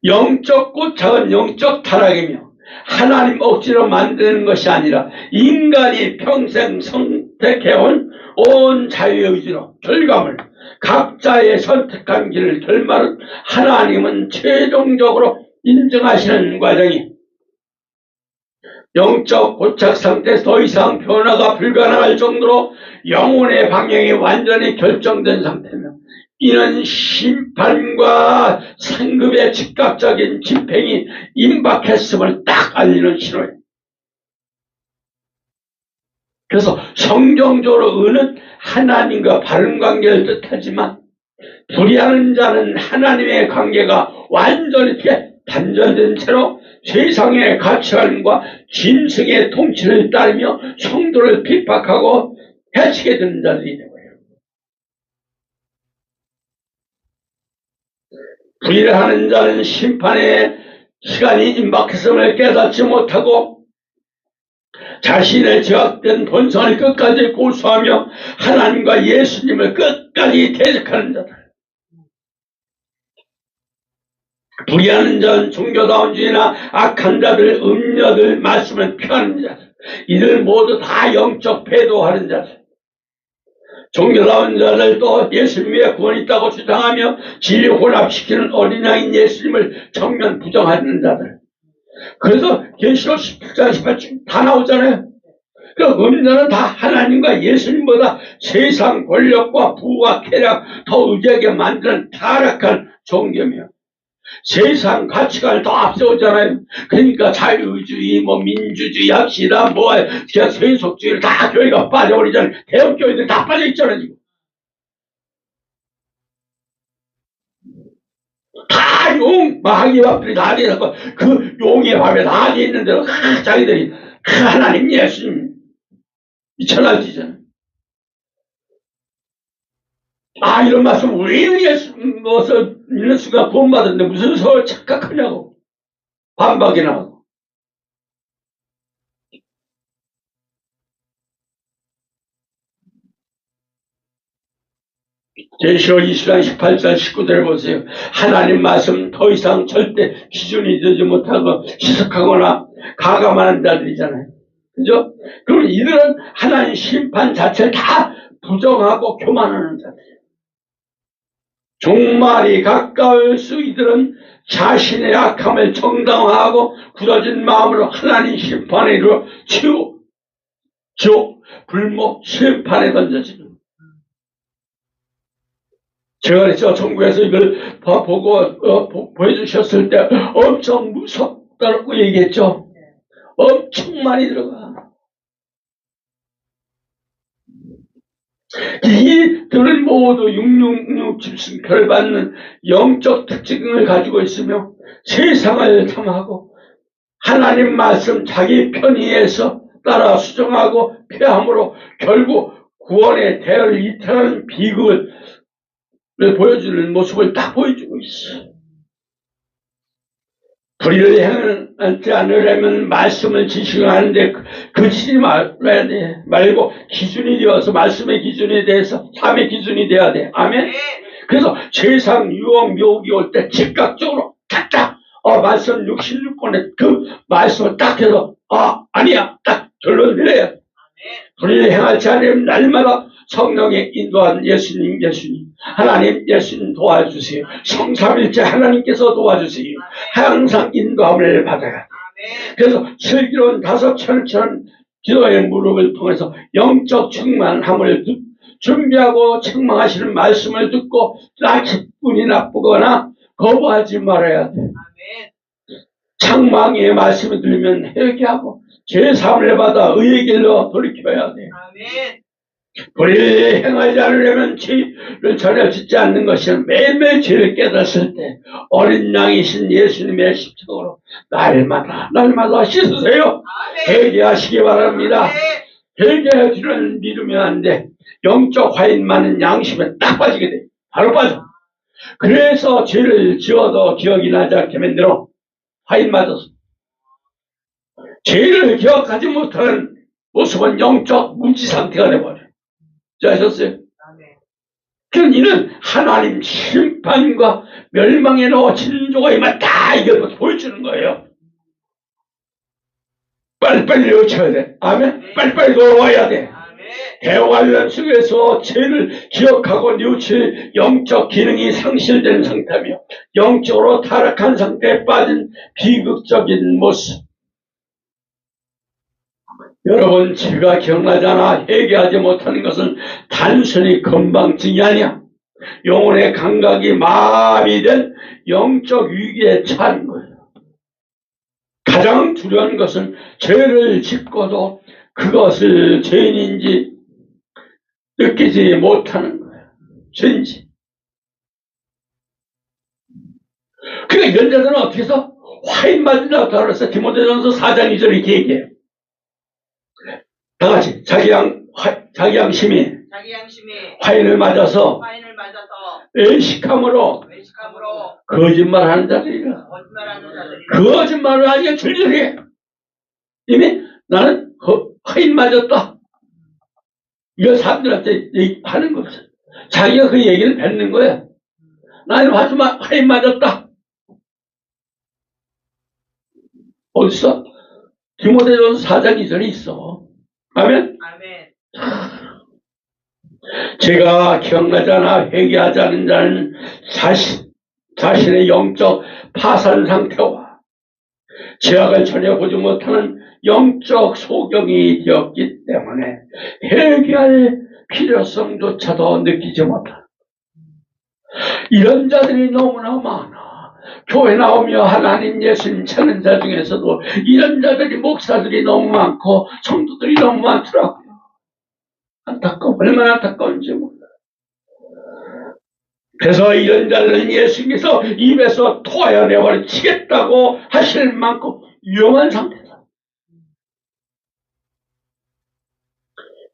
영적 고착은 영적 타락이며 하나님 억지로 만드는 것이 아니라 인간이 평생 선택해온 온 자유의지로 결과물, 각자의 선택한 길을 결말은 하나님은 최종적으로 인정하시는 과정이 영적 고착 상태에서 더 이상 변화가 불가능할 정도로 영혼의 방향이 완전히 결정된 상태며 이는 심판과 상급의 즉각적인 집행이 임박했음을 딱 알리는 신호예요. 그래서 성경적으로 은은 하나님과 바른 관계를 뜻하지만 불의하는 자는 하나님의 관계가 완전히 단절된 채로 세상의 가치관과 짐승의 통치를 따르며 성도를 핍박하고 해치게 되는 자들이 되고요. 불의를 하는 자는 심판의 시간이 임박했음을 깨닫지 못하고 자신의 죄악된 본성을 끝까지 고수하며 하나님과 예수님을 끝까지 대적하는 자들. 불의하는 자는 종교다운주의나 악한 자들, 음녀들, 말씀을 피하는 자들. 이들 모두 다 영적 배도하는 자들. 종교다운 자들도 예수님의 구원이 있다고 주장하며 진리 혼합시키는 어린 양인 예수님을 정면 부정하는 자들. 그래서 계시록 17장 18장 다 나오잖아요. 그 음녀는 다 하나님과 예수님보다 세상 권력과 부와 쾌락 더 의지하게 만드는 타락한 종교며 세상 가치관을 더 앞세우잖아요. 그러니까 자유주의, 민주주의 합시다, 그냥 세속주의를 다 교회가 빠져버리잖아요. 대형 교회들 다 빠져있잖아요, 지금. 다 마귀 밥들이 다 돼서 그 용의 밥에 다 돼 있는 대로 자기들이 하나님 예수님 미쳐날지잖아요. 이런 말씀 왜 이런 수가 구원받았는데 무슨 서울 착각하냐고 반박이나 하고. 제시어 20장 18절 19절을 보세요. 하나님 말씀 더 이상 절대 기준이 되지 못하고 희석하거나 가감하는 자들이잖아요. 그죠? 그럼 이들은 하나님 심판 자체를 다 부정하고 교만하는 자들이에요. 종말이 가까울수록 이들은 자신의 악함을 정당화하고 굳어진 마음으로 하나님 심판에 이르러 지옥, 불모, 심판에 던져집니다. 제가 그랬죠. 전국에서 이걸 보고 보여주셨을 때 엄청 무섭다고 얘기했죠. 엄청 많이 들어가. 이들은 모두 666 집승표를 받는 영적 특징을 가지고 있으며 세상을 탐하고 하나님 말씀 자기 편의에서 따라 수정하고 폐함으로 결국 구원의 대를 이탈하는 비극을 보여주는 모습을 딱 보여주고 있어. 불의를 행하지 않으려면 말씀을 지식하는데 그치지 말아야 돼. 말고 기준이 되어서 말씀의 기준에 대해서 삶의 기준이 돼야 돼. 아멘? 그래서 세상 유혹, 묘기 올 때 즉각적으로 딱딱 말씀 66권에 그 말씀을 딱 해서 아니야 딱 결론 내려야 돼. 불의를 행하지 않으려면 날마다 성령의 인도한 예수님 하나님 예수님 도와주세요. 성삼일째 하나님께서 도와주세요. 항상 인도함을 받아야 돼. 그래서 슬기로운 5천천 기도의 무릎을 통해서 영적 충만함을 준비하고 책망하시는 말씀을 듣고 기분이 나쁘거나 거부하지 말아야 돼. 창망의 말씀을 들으면 회개하고 죄사함을 받아 의의 길로 돌이켜야 돼. 불의를 행하지 않으려면 죄를 전혀 짓지 않는 것이 매일매일 죄를 깨닫을 때 어린 양이신 예수님의 십자가로 날마다 씻으세요. 회개하시기 바랍니다. 회개할 줄은 믿으면 안 돼. 영적 화인 많은 양심에 딱 빠지게 돼. 바로 빠져. 그래서 죄를 지어도 기억이 나지 않게 만들어. 화인 맞아서. 죄를 기억하지 못하는 모습은 영적 무지 상태가 돼버려. 아셨어요? 그럼 이는 하나님 심판과 멸망에 넣어 진조가 임했다 이걸 보여주는 거예요. 빨리빨리 외쳐야 돼. 아멘? 빨리빨리 돌아와야 돼. 대화관련 속에서 죄를 기억하고 뉘우칠 영적 기능이 상실된 상태며 영적으로 타락한 상태에 빠진 비극적인 모습. 여러분, 죄가 기억나잖아. 회개하지 못하는 것은 단순히 건방증이 아니야. 영혼의 감각이 마비된 영적 위기에 처한 거예요. 가장 두려운 것은 죄를 짓고도 그것을 죄인인지 느끼지 못하는 거예요. 죄인지. 그러니까 이런 자들은 어떻게 해서 화인 맞으려고 그래서 디모데전서 4장 2절 이렇게 얘기해요. 다 같이 자기 양심이 화인을 맞아서 외식함으로 거짓말하는 자들이라. 거짓말을 하기가 절절해. 이미 나는 화인 맞았다. 이거 사람들한테 하는 거죠. 자기가 그 얘기를 뱉는 거야. 나는 화인 맞았다. 어디서? 디모데전서 4장 2절에 있어. 아멘? 제가 기억나지 않아 회개하지 않은 자는 자신의 영적 파산 상태와 죄악을 전혀 보지 못하는 영적 소경이 되었기 때문에 회개할 필요성조차도 느끼지 못한다. 이런 자들이 너무나 많아. 교회 나오며 하나님 예수님 찾는 자 중에서도 이런 자들이 목사들이 너무 많고 성도들이 너무 많더라고요. 얼마나 안타까운지 몰라요. 그래서 이런 자들은 예수님께서 입에서 토하여 치겠다고 하실 만큼 위험한 상태다.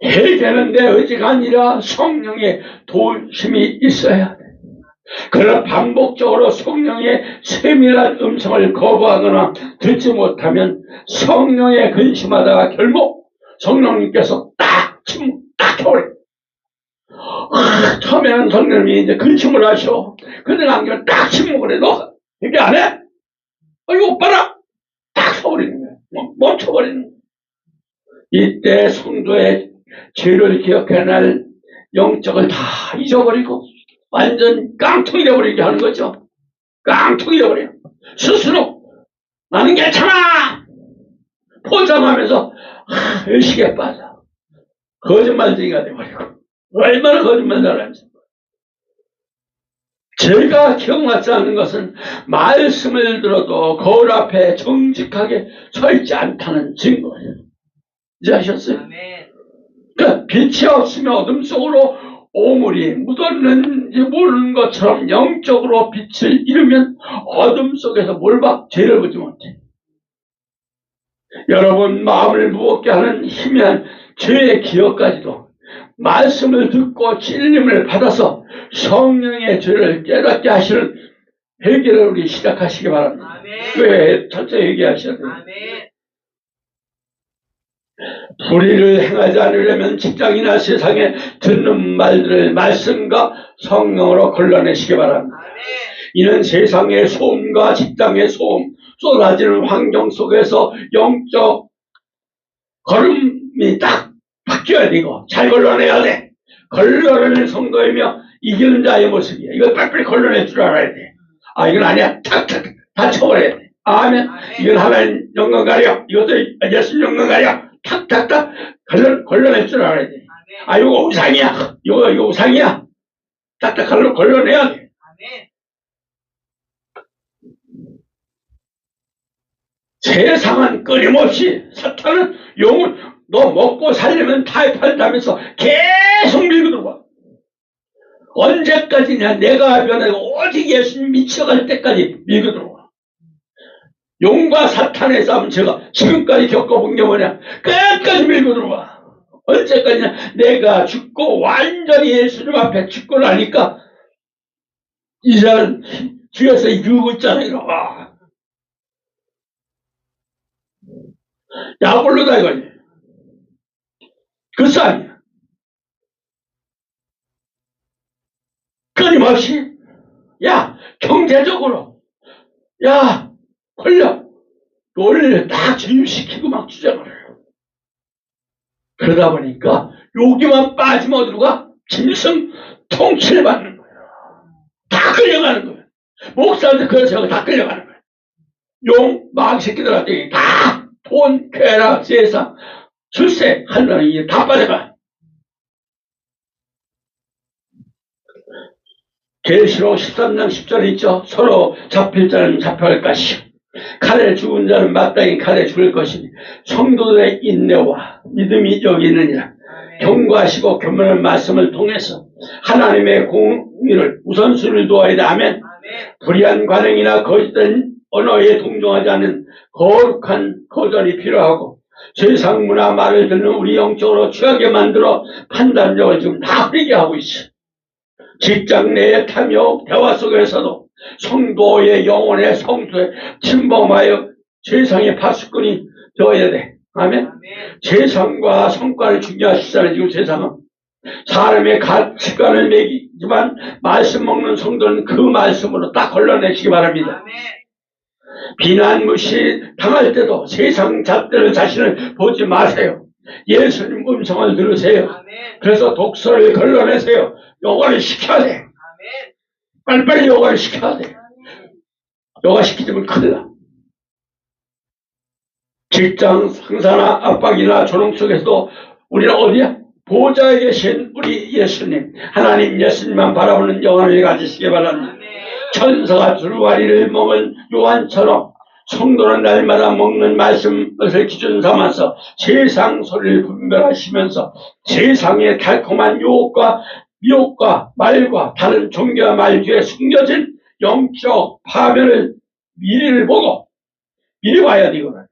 회개는 내 의지가 아니라 성령의 도우심이 있어야 돼. 그러나 반복적으로 성령의 세밀한 음성을 거부하거나 듣지 못하면 성령에 근심하다가 결국 성령님께서 딱 해버려. 처음에는 성령님이 이제 근심을 하셔. 근데 남겨 딱 침묵을 해. 너 이렇게 안 해? 이거 봐라! 딱 서버리는 거야. 멈춰버리는 거야. 이때 성도의 죄를 기억해낼 영적을 다 잊어버리고 완전 깡통이 돼버리게 하는 거죠. 깡통이 돼버려요. 스스로 나는 괜찮아! 포장하면서 의식에 빠져. 거짓말쟁이가 돼버리고 얼마나 거짓말 잘하는지. 제가 기억나지 않는 것은 말씀을 들어도 거울 앞에 정직하게 서 있지 않다는 증거예요. 이제 아셨어요? 그러니까 빛이 없으면 어둠 속으로 오물이 묻었는지 모르는 것처럼 영적으로 빛을 잃으면 어둠 속에서 뭘 봐? 죄를 보지 못해. 여러분 마음을 무겁게 하는 희미한 죄의 기억까지도 말씀을 듣고 진림을 받아서 성령의 죄를 깨닫게 하시는 회개를 우리 시작하시기 바랍니다. 왜 철저히 얘기하셔야 돼요? 불의를 행하지 않으려면 직장이나 세상에 듣는 말들을 말씀과 성령으로 걸러내시기 바랍니다. 이는 세상의 소음과 직장의 소음, 쏟아지는 환경 속에서 영적 걸음이 딱 바뀌어야 되고 잘 걸러내야 돼. 걸러내는 성도이며 이기는 자의 모습이야. 이걸 빨리빨리 걸러낼 줄 알아야 돼. 이건 아니야. 탁탁 다 쳐버려야 돼. 아멘. 이건 하나님 영광 가려. 이것도 예수 영광 가려. 탁탁탁 걸러낼 줄 알아야 돼. 이거 우상이야. 이거 우상이야. 탁탁 걸러내야 돼. 세상은 끊임없이 사탄은 영을 너 먹고 살려면 타협한다면서 계속 밀고 들어와. 언제까지냐? 내가 변하고 오직 예수님 미쳐갈 때까지 밀고 들어와. 용과 사탄의 싸움 제가 지금까지 겪어본 게 뭐냐? 끝까지 밀고 들어와. 언제까지냐? 내가 죽고 완전히 예수님 앞에 죽고 나니까 이제는 뒤에서 이러고 있잖아. 이러고. 약올로다 이거지. 그 싸움이야. 끊임없이 경제적으로 권력 논리를 다 주입시키고 막 주장을 해요. 그러다 보니까 여기만 빠지면 어디로 가? 짐승 통치를 받는 거예요. 다 끌려가는 거예요. 목사한테 그래서 다 끌려가는 거예요. 용 마귀새끼들한테 다 돈, 쾌락, 세상, 출세 하려는 게 다 빠져가. 계시록 13장 10절에 있죠. 서로 잡힐 자는 잡혀갈 것이요 칼에 죽은 자는 마땅히 칼에 죽을 것이니 성도들의 인내와 믿음이 여기 있느니라. 경고하시고 교만한 말씀을 통해서 하나님의 공의를 우선순위를 두어야 돼. 아멘. 불의한 관행이나 거짓된 언어에 동정하지 않는 거룩한 거절이 필요하고 세상 문화 말을 듣는 우리 영적으로 취하게 만들어 판단력을 지금 다 흐리게 하고 있어. 직장 내의 탐욕, 대화 속에서도 성도의 영혼의 성도에 침범하여 세상의 파수꾼이 되어야 돼. 아멘. 세상과 성과를 중요하시잖아요. 지금 세상은 사람의 가치관을 매기지만 말씀 먹는 성도는 그 말씀으로 딱 걸러내시기 바랍니다. 비난 무시 당할 때도 세상 잣대를 자신을 보지 마세요. 예수님 음성을 들으세요. 그래서 독서를 걸러내세요. 요가를 시켜야 돼. 빨리빨리 요가를 시켜야 돼. 요가 시키면 큰일 나. 직장 상사나 압박이나 조롱 속에서도 우리는 어디야? 보좌에 계신 우리 예수님, 하나님 예수님만 바라보는 영혼을 가지시기 바랍니다. 천사가 두루마리를 먹은 요한처럼 성도는 날마다 먹는 말씀을 기준 삼아서 세상 소리를 분별하시면서 세상의 달콤한 유혹과 미혹과 말과 다른 종교와 말 뒤에 숨겨진 영적 파멸을 미리를 보고 미리 봐야 돼. 이거는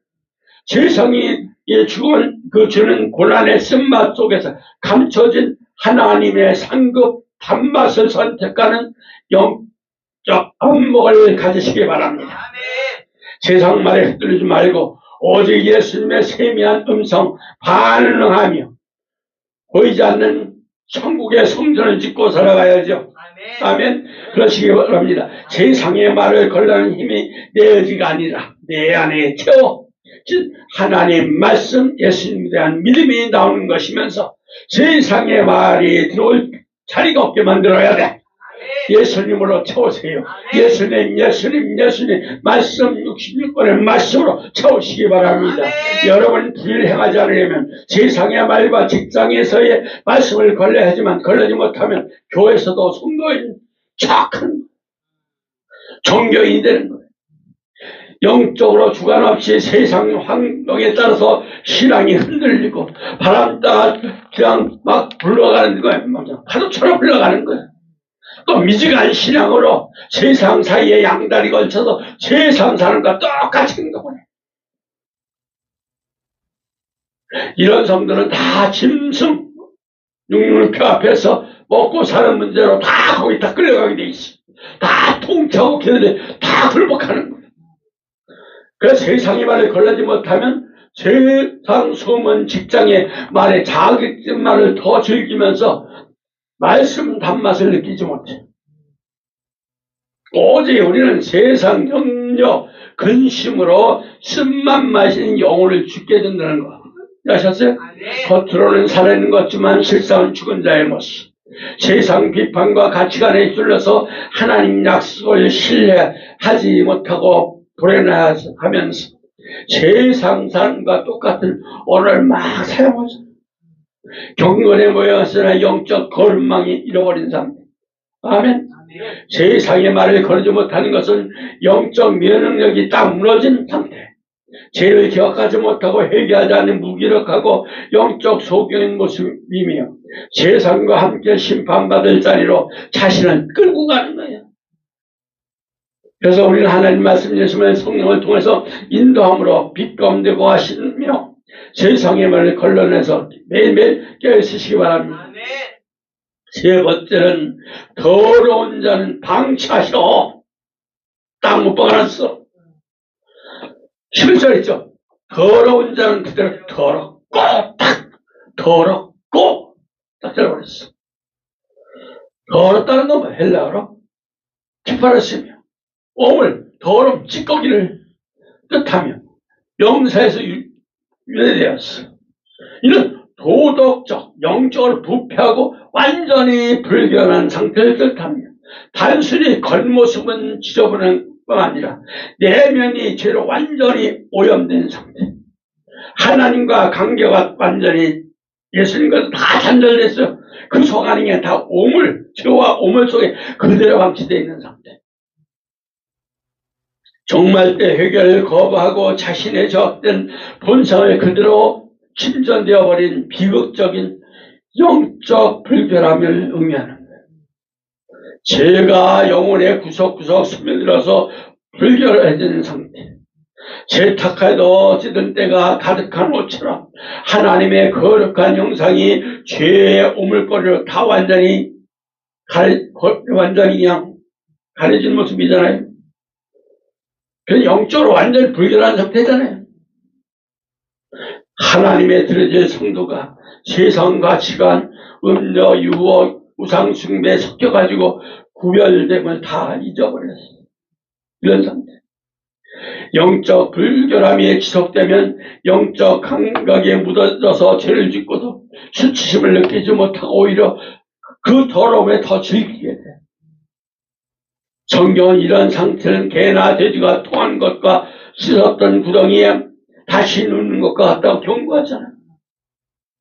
세상이 죽은 그 주는 고난의 쓴맛 속에서 감춰진 하나님의 상급 단맛을 선택하는 영적 안목을 가지시기 바랍니다. 세상 말에 휘둘리지 말고 오직 예수님의 세미한 음성 반응하며 보이지 않는 천국의 성전을 짓고 살아가야죠. 아멘. 그러시기 바랍니다. 세상의 말을 걸라는 힘이 내 의지가 아니라 내 안에 채워 하나님 말씀, 예수님에 대한 믿음이 나오는 것이면서 세상의 말이 들어올 자리가 없게 만들어야 돼. 예수님으로 채우세요. 예수님 말씀 66번의 말씀으로 채우시기 바랍니다. 여러분 불의를 행하지 않으려면 세상의 말과 직장에서의 말씀을 걸려야 하지만 걸리지 못하면 교회에서도 성도인 착한 종교인이 되는 거예요. 영적으로 주관 없이 세상 환경에 따라서 신앙이 흔들리고 바람 따라 그냥 막 흘러가는 거예요. 파도처럼 흘러가는 거예요. 또 미지간 신앙으로 세상 사이에 양다리 걸쳐서 세상 사람과 똑같이 행동을 해. 이런 성도는 다 짐승, 육륜표 앞에서 먹고 사는 문제로 다 거기 다 끌려가게 돼 있어. 다 통치하고 걔네들 다 굴복하는 거예요. 그래서 세상의 말을 걸러지 못하면 세상 소문 직장의 말에 자격증만을 더 즐기면서 말씀 단맛을 느끼지 못해. 오직 우리는 세상 염려 근심으로 쓴맛 마시는 영혼을 죽게 된다는 거 아셨어요? 겉으로는 살아있는 것 같지만 실상은 죽은 자의 모습. 세상 비판과 가치관에 뚫려서 하나님 약속을 신뢰하지 못하고 불행하면서 세상 사람과 똑같은 언어를 막 사용하죠. 경건에 모였으나 영적 거룩망이 잃어버린 상태. 아멘. 세상의 말을 거르지 못하는 것은 영적 면역력이 딱 무너진 상태. 죄를 기억하지 못하고 회개하지 않는 무기력하고 영적 소경인 모습이며 세상과 함께 심판받을 자리로 자신을 끌고 가는 거예요. 그래서 우리는 하나님 말씀 예수님의 성령을 통해서 인도함으로 빛 가운데 거하시며 세상의 말을 걸러내서 매일매일 깨어있으시기 바랍니다. 세 번째는 더러운 자는 방치하셔. 딱 못 박아놨어. 11절 있죠. 더러운 자는 그대로 더럽고 딱 더럽고 딱 들어버렸어. 더럽다는 건 뭐 헬라어로 키파르시며 오물, 더러움, 찌꺼기를 뜻하며 명사에서 유래되었어. 이는 도덕적, 영적으로 부패하고 완전히 불변한 상태를 뜻하며 단순히 겉모습은 지저분한 뿐 아니라 내면이 죄로 완전히 오염된 상태. 하나님과 관계가 완전히 예수님과 다 단절됐어요. 그 속 안에 다 오물, 죄와 오물 속에 그대로 방치되어 있는 상태. 종말 때 회개를 거부하고 자신의 저악된 본성을 그대로 침전되어 버린 비극적인 영적 불결함을 의미하는 거예요. 죄가 영혼의 구석구석 스며들어서 불결해진 상태. 세탁하여도 찌든 때가 가득한 옷처럼 하나님의 거룩한 형상이 죄의 오물거리로 다 완전히 그냥 가려진 모습이잖아요. 그래서 영적으로 완전히 불결한 상태잖아요. 하나님의 드려질 성도가 세상 가치관, 음료, 유혹, 우상 숭배에 섞여가지고 구별됨을 다 잊어버렸어요. 이런 상태. 영적 불결함이 지속되면 영적 감각에 묻어져서 죄를 짓고도 수치심을 느끼지 못하고 오히려 그 더러움에 더 즐기게 돼. 성경은 이런 상태는 개나 돼지가 통한 것과 씻었던 구덩이에 다시 눕는 것과 같다고 경고하잖아요.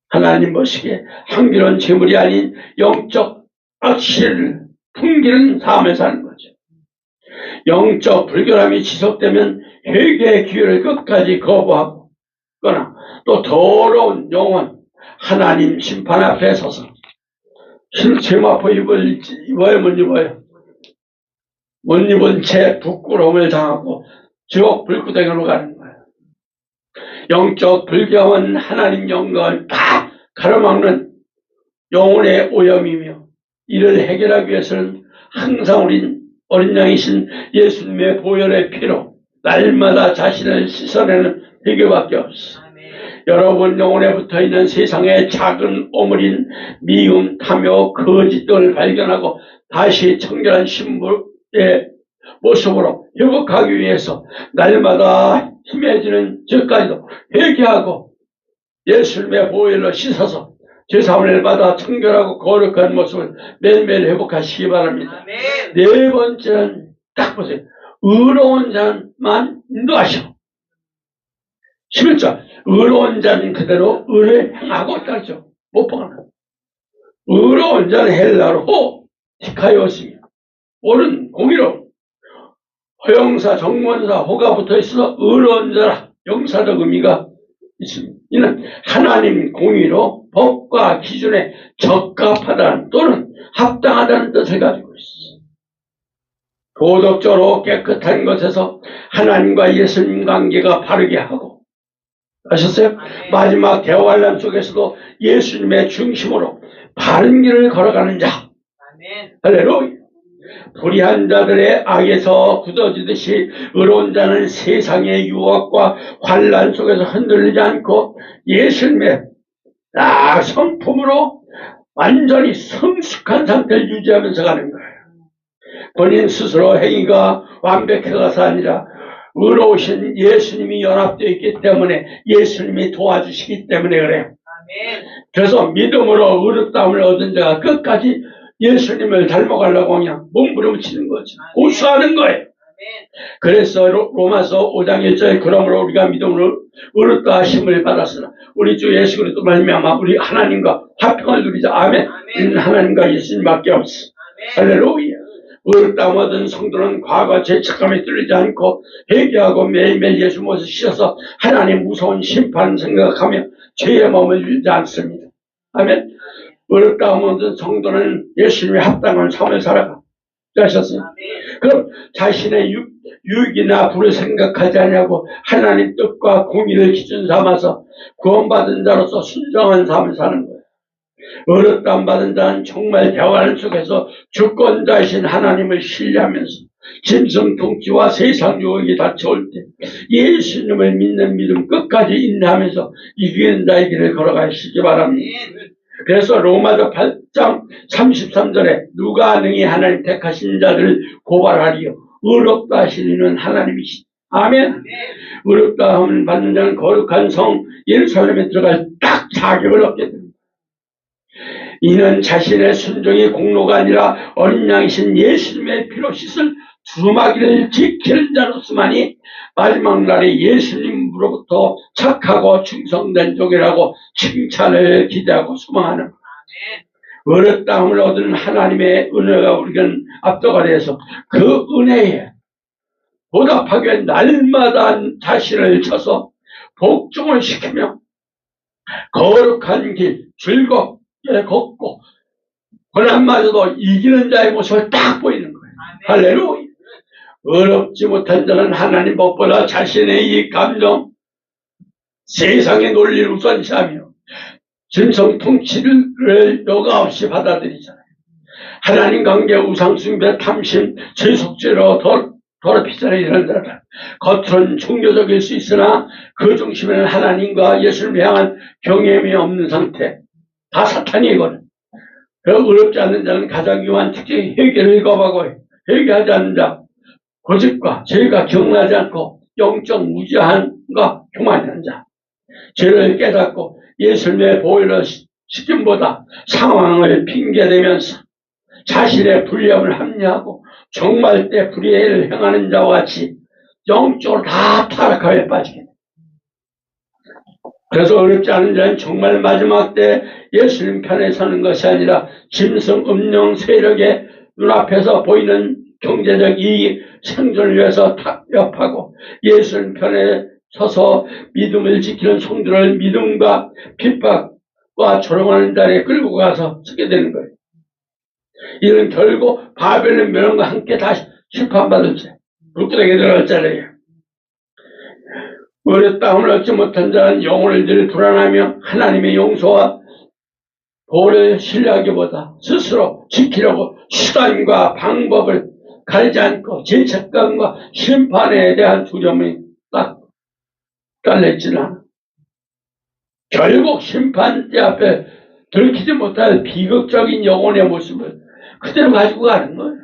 하나님 보시기에 향기로운 재물이 아닌 영적 악취를 풍기는 삶을 사는 거죠. 영적 불결함이 지속되면 회개의 기회를 끝까지 거부하고 거나 또 더러운 영혼 하나님 심판 앞에 서서 제마포 입어야 못 입어요. 못 입은 채 부끄러움을 당하고 지옥 불구덩이로 가는 거예요. 영적 불경은 하나님 영광을 다 가로막는 영혼의 오염이며 이를 해결하기 위해서는 항상 우린 어린 양이신 예수님의 보혈의 피로 날마다 자신을 씻어내는 회개밖에 없어. 여러분 영혼에 붙어있는 세상의 작은 오물인 미움, 탐욕, 거짓 등을 발견하고 다시 청결한 신부의 모습으로 회복하기 위해서 날마다 힘해지는 저까지도 회개하고 예수님의 보혈로 씻어서 제사함을 받아 청결하고 거룩한 모습을 매일매일 회복하시기 바랍니다. 아멘. 네 번째는 딱 보세요. 의로운 자만 인도하시오. 11절 의로운 자는 그대로 의를 행하고 따르죠. 못 보나. 의로운 자는 헬라로 티카이오스며 옳은 공의로 허영사, 정문사, 호가 붙어있어서 의로운 자라 영사적 의미가 있습니다. 이는 하나님 공의로 법과 기준에 적합하다는 또는 합당하다는 뜻을 가지고 있습니다. 도덕적으로 깨끗한 것에서 하나님과 예수님 관계가 바르게 하고 아셨어요? 마지막 대환란 속에서도 예수님의 중심으로 바른 길을 걸어가는 자. 아멘. 할렐루야. 불의한 자들의 악에서 굳어지듯이 의로운 자는 세상의 유혹과 환란 속에서 흔들리지 않고 예수님의 성품으로 완전히 성숙한 상태를 유지하면서 가는 거예요. 본인 스스로 행위가 완벽해가서 아니라 의로우신 예수님이 연합되어 있기 때문에 예수님이 도와주시기 때문에 그래요. 아멘. 그래서 믿음으로 의롭다함을 얻은 자가 끝까지 예수님을 닮아가려고 그냥 몸부림치는 거죠. 고수하는 거예요. 아멘. 그래서 로마서 5장 1절에 그러므로 우리가 믿음으로 의롭다 하심을 받았으나 우리 주 예수 그리스도 말미암아 우리 하나님과 화평을 누리자. 아멘. 우리는 하나님과 예수님밖에 없어. 할렐루야. 의롭다함 얻은 성도는 과거 죄책감에 뚫리지 않고 회개하고 매일매일 예수 모습 씻어서 하나님 무서운 심판 생각하며 죄에 머물지 않습니다. 아멘. 의롭다함 얻은 성도는 예수님의 합당한 삶을 살아가. 하셨어요. 그럼 자신의 유익이나 부를 생각하지 않냐고 하나님 뜻과 공의를 기준 삼아서 구원받은 자로서 순정한 삶을 사는 거예요. 의롭다함 받은 자는 정말 대화를 속에서 주권자이신 하나님을 신뢰하면서 짐승 통치와 세상 유혹이 닥쳐올 때 예수님을 믿는 믿음 끝까지 인내하면서 이기는 자의 길을 걸어가시기 바랍니다. 그래서 로마서 8장 33절에 누가 능히 하나님 택하신 자들을 고발하리요 의롭다 하시는 하나님이시다. 아멘. 의롭다함을 받는 자는 거룩한 성 예루살렘에 들어갈 딱 자격을 얻게 됩니다. 이는 자신의 순종의 공로가 아니라 어린 양이신 예수님의 피로 씻을 두루마기를 지키는 자로서만이 마지막 날에 예수님으로부터 착하고 충성된 종이라고 칭찬을 기대하고 소망하는 의롭다함을 얻은 하나님의 은혜가 우리는 압도가 돼서 그 은혜에 보답하기 위해 날마다 자신을 쳐서 복종을 시키며 거룩한 길 즐겁게 걷고 고난마저도 이기는 자의 모습을 딱 보이는 거예요. 할렐루야. 어렵지 못한 자는 하나님 법보다 자신의 이 감정, 세상의 논리를 우선시하며 짐승 통치를 여과 없이 받아들이잖아요. 하나님 관계, 우상숭배, 탐심, 죄속죄로 더럽히잖아요. 이런 자들. 겉으로는 종교적일 수 있으나 그 중심에는 하나님과 예수님을 향한 경외함이 없는 상태. 다 사탄이거든. 그 어렵지 않는 자는 가장 유한 특징이 회개를 거부하고 회개하지 않는 자, 고집과 죄가 기억나지 않고 영적 무지함과 교만한 자, 죄를 깨닫고 예수님의 보혈로 시킴보다 상황을 핑계대면서 자신의 불리함을 합리하고 종말 때 불의를 행하는 자와 같이 영적으로 다 타락하여 빠지게 됩니다. 그래서 어렵지 않은 자는 정말 마지막 때 예수님 편에 서는 것이 아니라 짐승 음령 세력의 눈앞에서 보이는 경제적 이익 생존을 위해서 타협하고 예수님 편에 서서 믿음을 지키는 성도를 믿음과 핍박과 조롱하는 자리에 끌고 가서 서게 되는 거예요. 이는 결국 바벨론 멸망과 함께 다시 심판받을 자, 불구덩이에 들어갈 자리예요. 어렵다함을 얻지 못한 자는 영혼을 늘 불안하며 하나님의 용서와 보호를 신뢰하기보다 스스로 지키려고 수단과 방법을 가리지 않고 죄책감과 심판에 대한 두려움이 딱 깔려있지는 않아. 결국 심판대 앞에 들키지 못할 비극적인 영혼의 모습을 그대로 가지고 가는 거예요.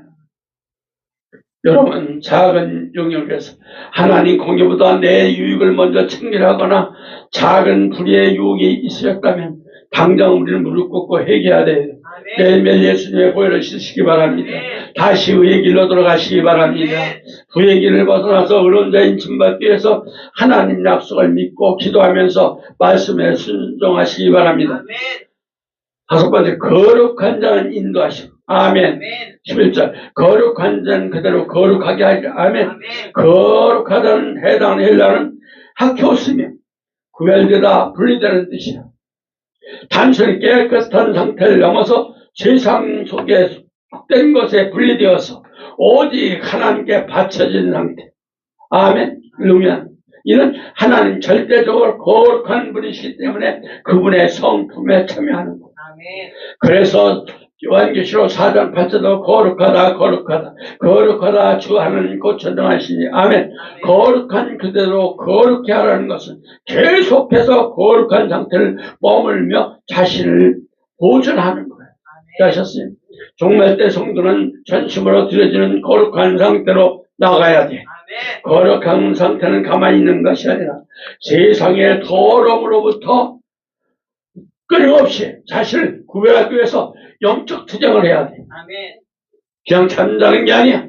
여러분, 작은 영역에서 하나님 공의보다 내 유익을 먼저 챙기하거나 작은 불의의 유혹이 있으셨다면 당장 우리는 무릎 꿇고 회개해야 돼요. 매일매일 예수님의 보혈을 씻으시기 바랍니다. 다시 의의 길로 돌아가시기 바랍니다. 부의 길을 벗어나서 의론자인 진받기 위해서 하나님 약속을 믿고 기도하면서 말씀에 순종하시기 바랍니다. 다섯 번째, 거룩한 자는 인도하시고. 아멘. 11절, 거룩한 자는 그대로 거룩하게 하기. 아멘. 거룩하다는 해당하는 헬라는 학교스며 구별되다 분리되는 뜻이야. 단순히 깨끗한 상태를 넘어서 세상 속에 속된 것에 분리되어서 오직 하나님께 바쳐진 상태. 아멘. 그러면 이는 하나님 절대적으로 거룩한 분이시기 때문에 그분의 성품에 참여하는 것. 그래서 요한계시록 4장 8절도 거룩하다 거룩하다 거룩하다 주 하나님 곧 전정하시니. 아멘. 거룩한 그대로 거룩해 하라는 것은 계속해서 거룩한 상태를 머물며 자신을 보존하는 거예요. 아셨어요? 종말 때 성도는 전심으로 드려지는 거룩한 상태로 나가야 돼. 거룩한 상태는 가만히 있는 것이 아니라 세상의 더러움으로부터 끊임없이 자신을 구별하기 위해서 영적 투쟁을 해야 돼. 그냥 잠자는 게 아니야.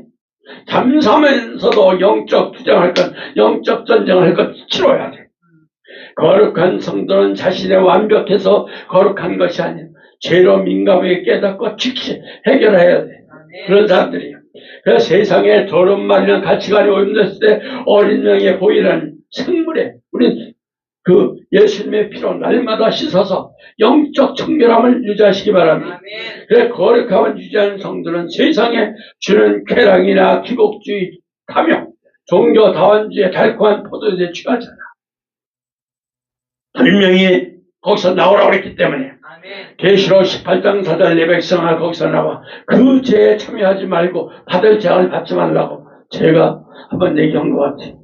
잠자면서도 영적 투쟁할 것, 영적 전쟁을 할 것 치러야 돼. 거룩한 성도는 자신의 완벽해서 거룩한 것이 아니야. 죄로 민감하게 깨닫고 즉시 해결해야 돼. 그런 사람들이에요. 그래서 세상에 더러운 말이나 가치관이 오염됐을 때 어린 양의 보이라는 생물에 우린 그 예수님의 피로 날마다 씻어서 영적 청결함을 유지하시기 바랍니다. 그래 거룩함을 유지하는 성도는 세상에 주는 쾌락이나 기복주의, 탐욕, 종교 다원주의 달콤한 포도주에 취하잖아. 분명히 거기서 나오라고 했기 때문에 계시록 18장 4절 내 백성아 거기서 나와 그 죄에 참여하지 말고 받을 재앙을 받지 말라고 제가 한번 얘기한 것 같아요.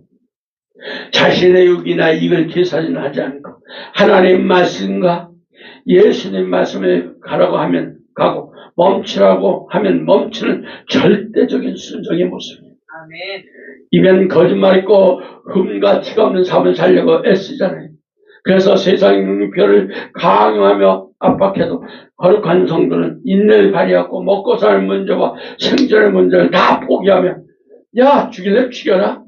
자신의 육이나 이익을 계산은 하지 않고 하나님 말씀과 예수님 말씀에 가라고 하면 가고 멈추라고 하면 멈추는 절대적인 순종의 모습이에요. 입엔 거짓말 있고 흠과 티가 없는 삶을 살려고 애쓰잖아요. 그래서 세상의 별을 강요하며 압박해도 거룩한 성도는 인내를 발휘하고 먹고 사는 문제와 생존의 문제를 다 포기하며 야 죽일래 죽여라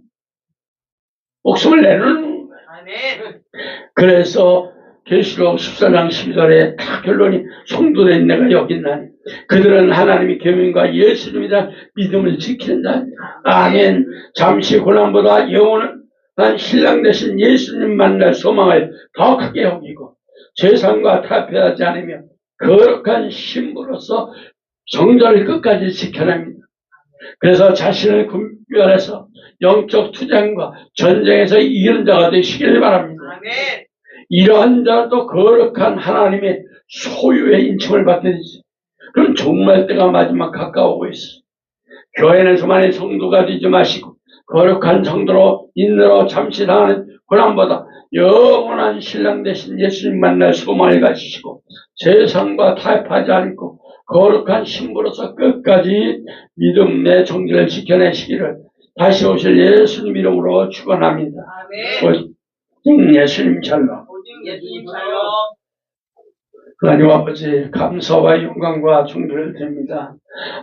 목숨을 내놓는 거예요. 그래서 계시록 14장 12절에 다 결론이 성도된 내가 여기 있나니 그들은 하나님의 계명과 예수님에 대한 믿음을 지키는 자. 아멘. 잠시 고난보다 영원한 신랑 되신 예수님 만날 소망을 더 크게 여기고 세상과 타협하지 않으며 거룩한 신부로서 정절을 끝까지 지켜냅니다. 그래서 자신을 구별해서 영적 투쟁과 전쟁에서 이기는 자가 되시길 바랍니다. 이러한 자도 거룩한 하나님의 소유의 인칭을 받게 되죠. 그럼 종말 때가 마지막 가까우고 있어. 교회에서만의 성도가 되지 마시고 거룩한 성도로 인내로 잠시 당하는 고난보다 영원한 신랑 되신 예수님 만날 소망을 가지시고 세상과 타협하지 않고 거룩한 신부로서 끝까지 믿음의 정기를 지켜내시기를 다시 오실 예수님 이름으로 축원합니다. 예수님 샬롬. 하나님 아버지 감사와 영광과 존귀를 드립니다.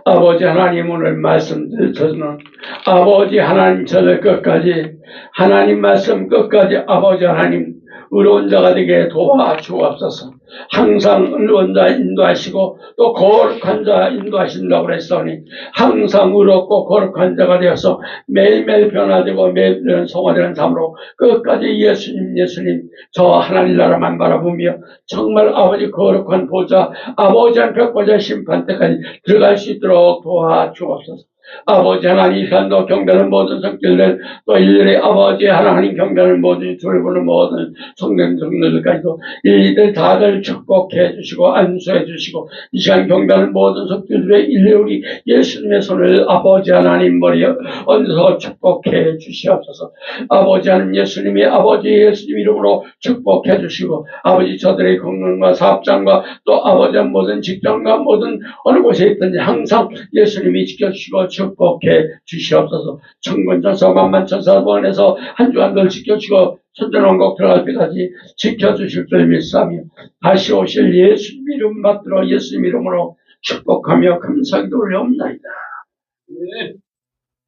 아버지 하나님 오늘 말씀 저는 아버지 하나님 저를 끝까지 하나님 말씀 끝까지 아버지 하나님 의로운 자가 되게 도와주옵소서. 항상 의로운 자 인도하시고 또 거룩한 자 인도하신다고 그랬으니 항상 의롭고 거룩한 자가 되어서 매일매일 변화되고 매일매일 성화되는 삶으로 끝까지 예수님 저 하나님 나라만 바라보며 정말 아버지 거룩한 보좌 아버지 한 벽보좌 심판 때까지 들어갈 수 있도록 도와주옵소서. 아버지 하나님 편도 경배는 모든 성질들 또 일일이 아버지 하나님 경배는 모든 돌보는 모든 성령들까지도 일일이 다들 축복해 주시고 안수해 주시고 이 시간 경배하는 모든 성질들의 일일이 우리 예수님의 손을 아버지 하나님 머리에 얹어서 축복해 주시옵소서. 아버지 하나님 예수님이 아버지 예수님 이름으로 축복해 주시고 아버지 저들의 건강과 사업장과 또 아버지 모든 직장과 모든 어느 곳에 있든지 항상 예수님이 지켜주시고 축복해 주시옵소서. 천군천사 만만천사원에서 한 주간 늘 지켜주시고 천전왕국 들어갈 때까지 지켜주실 줄 믿사며 다시 오실 예수님 이름 받들어 예수님 이름으로 축복하며 감사기도 올려옵나이다.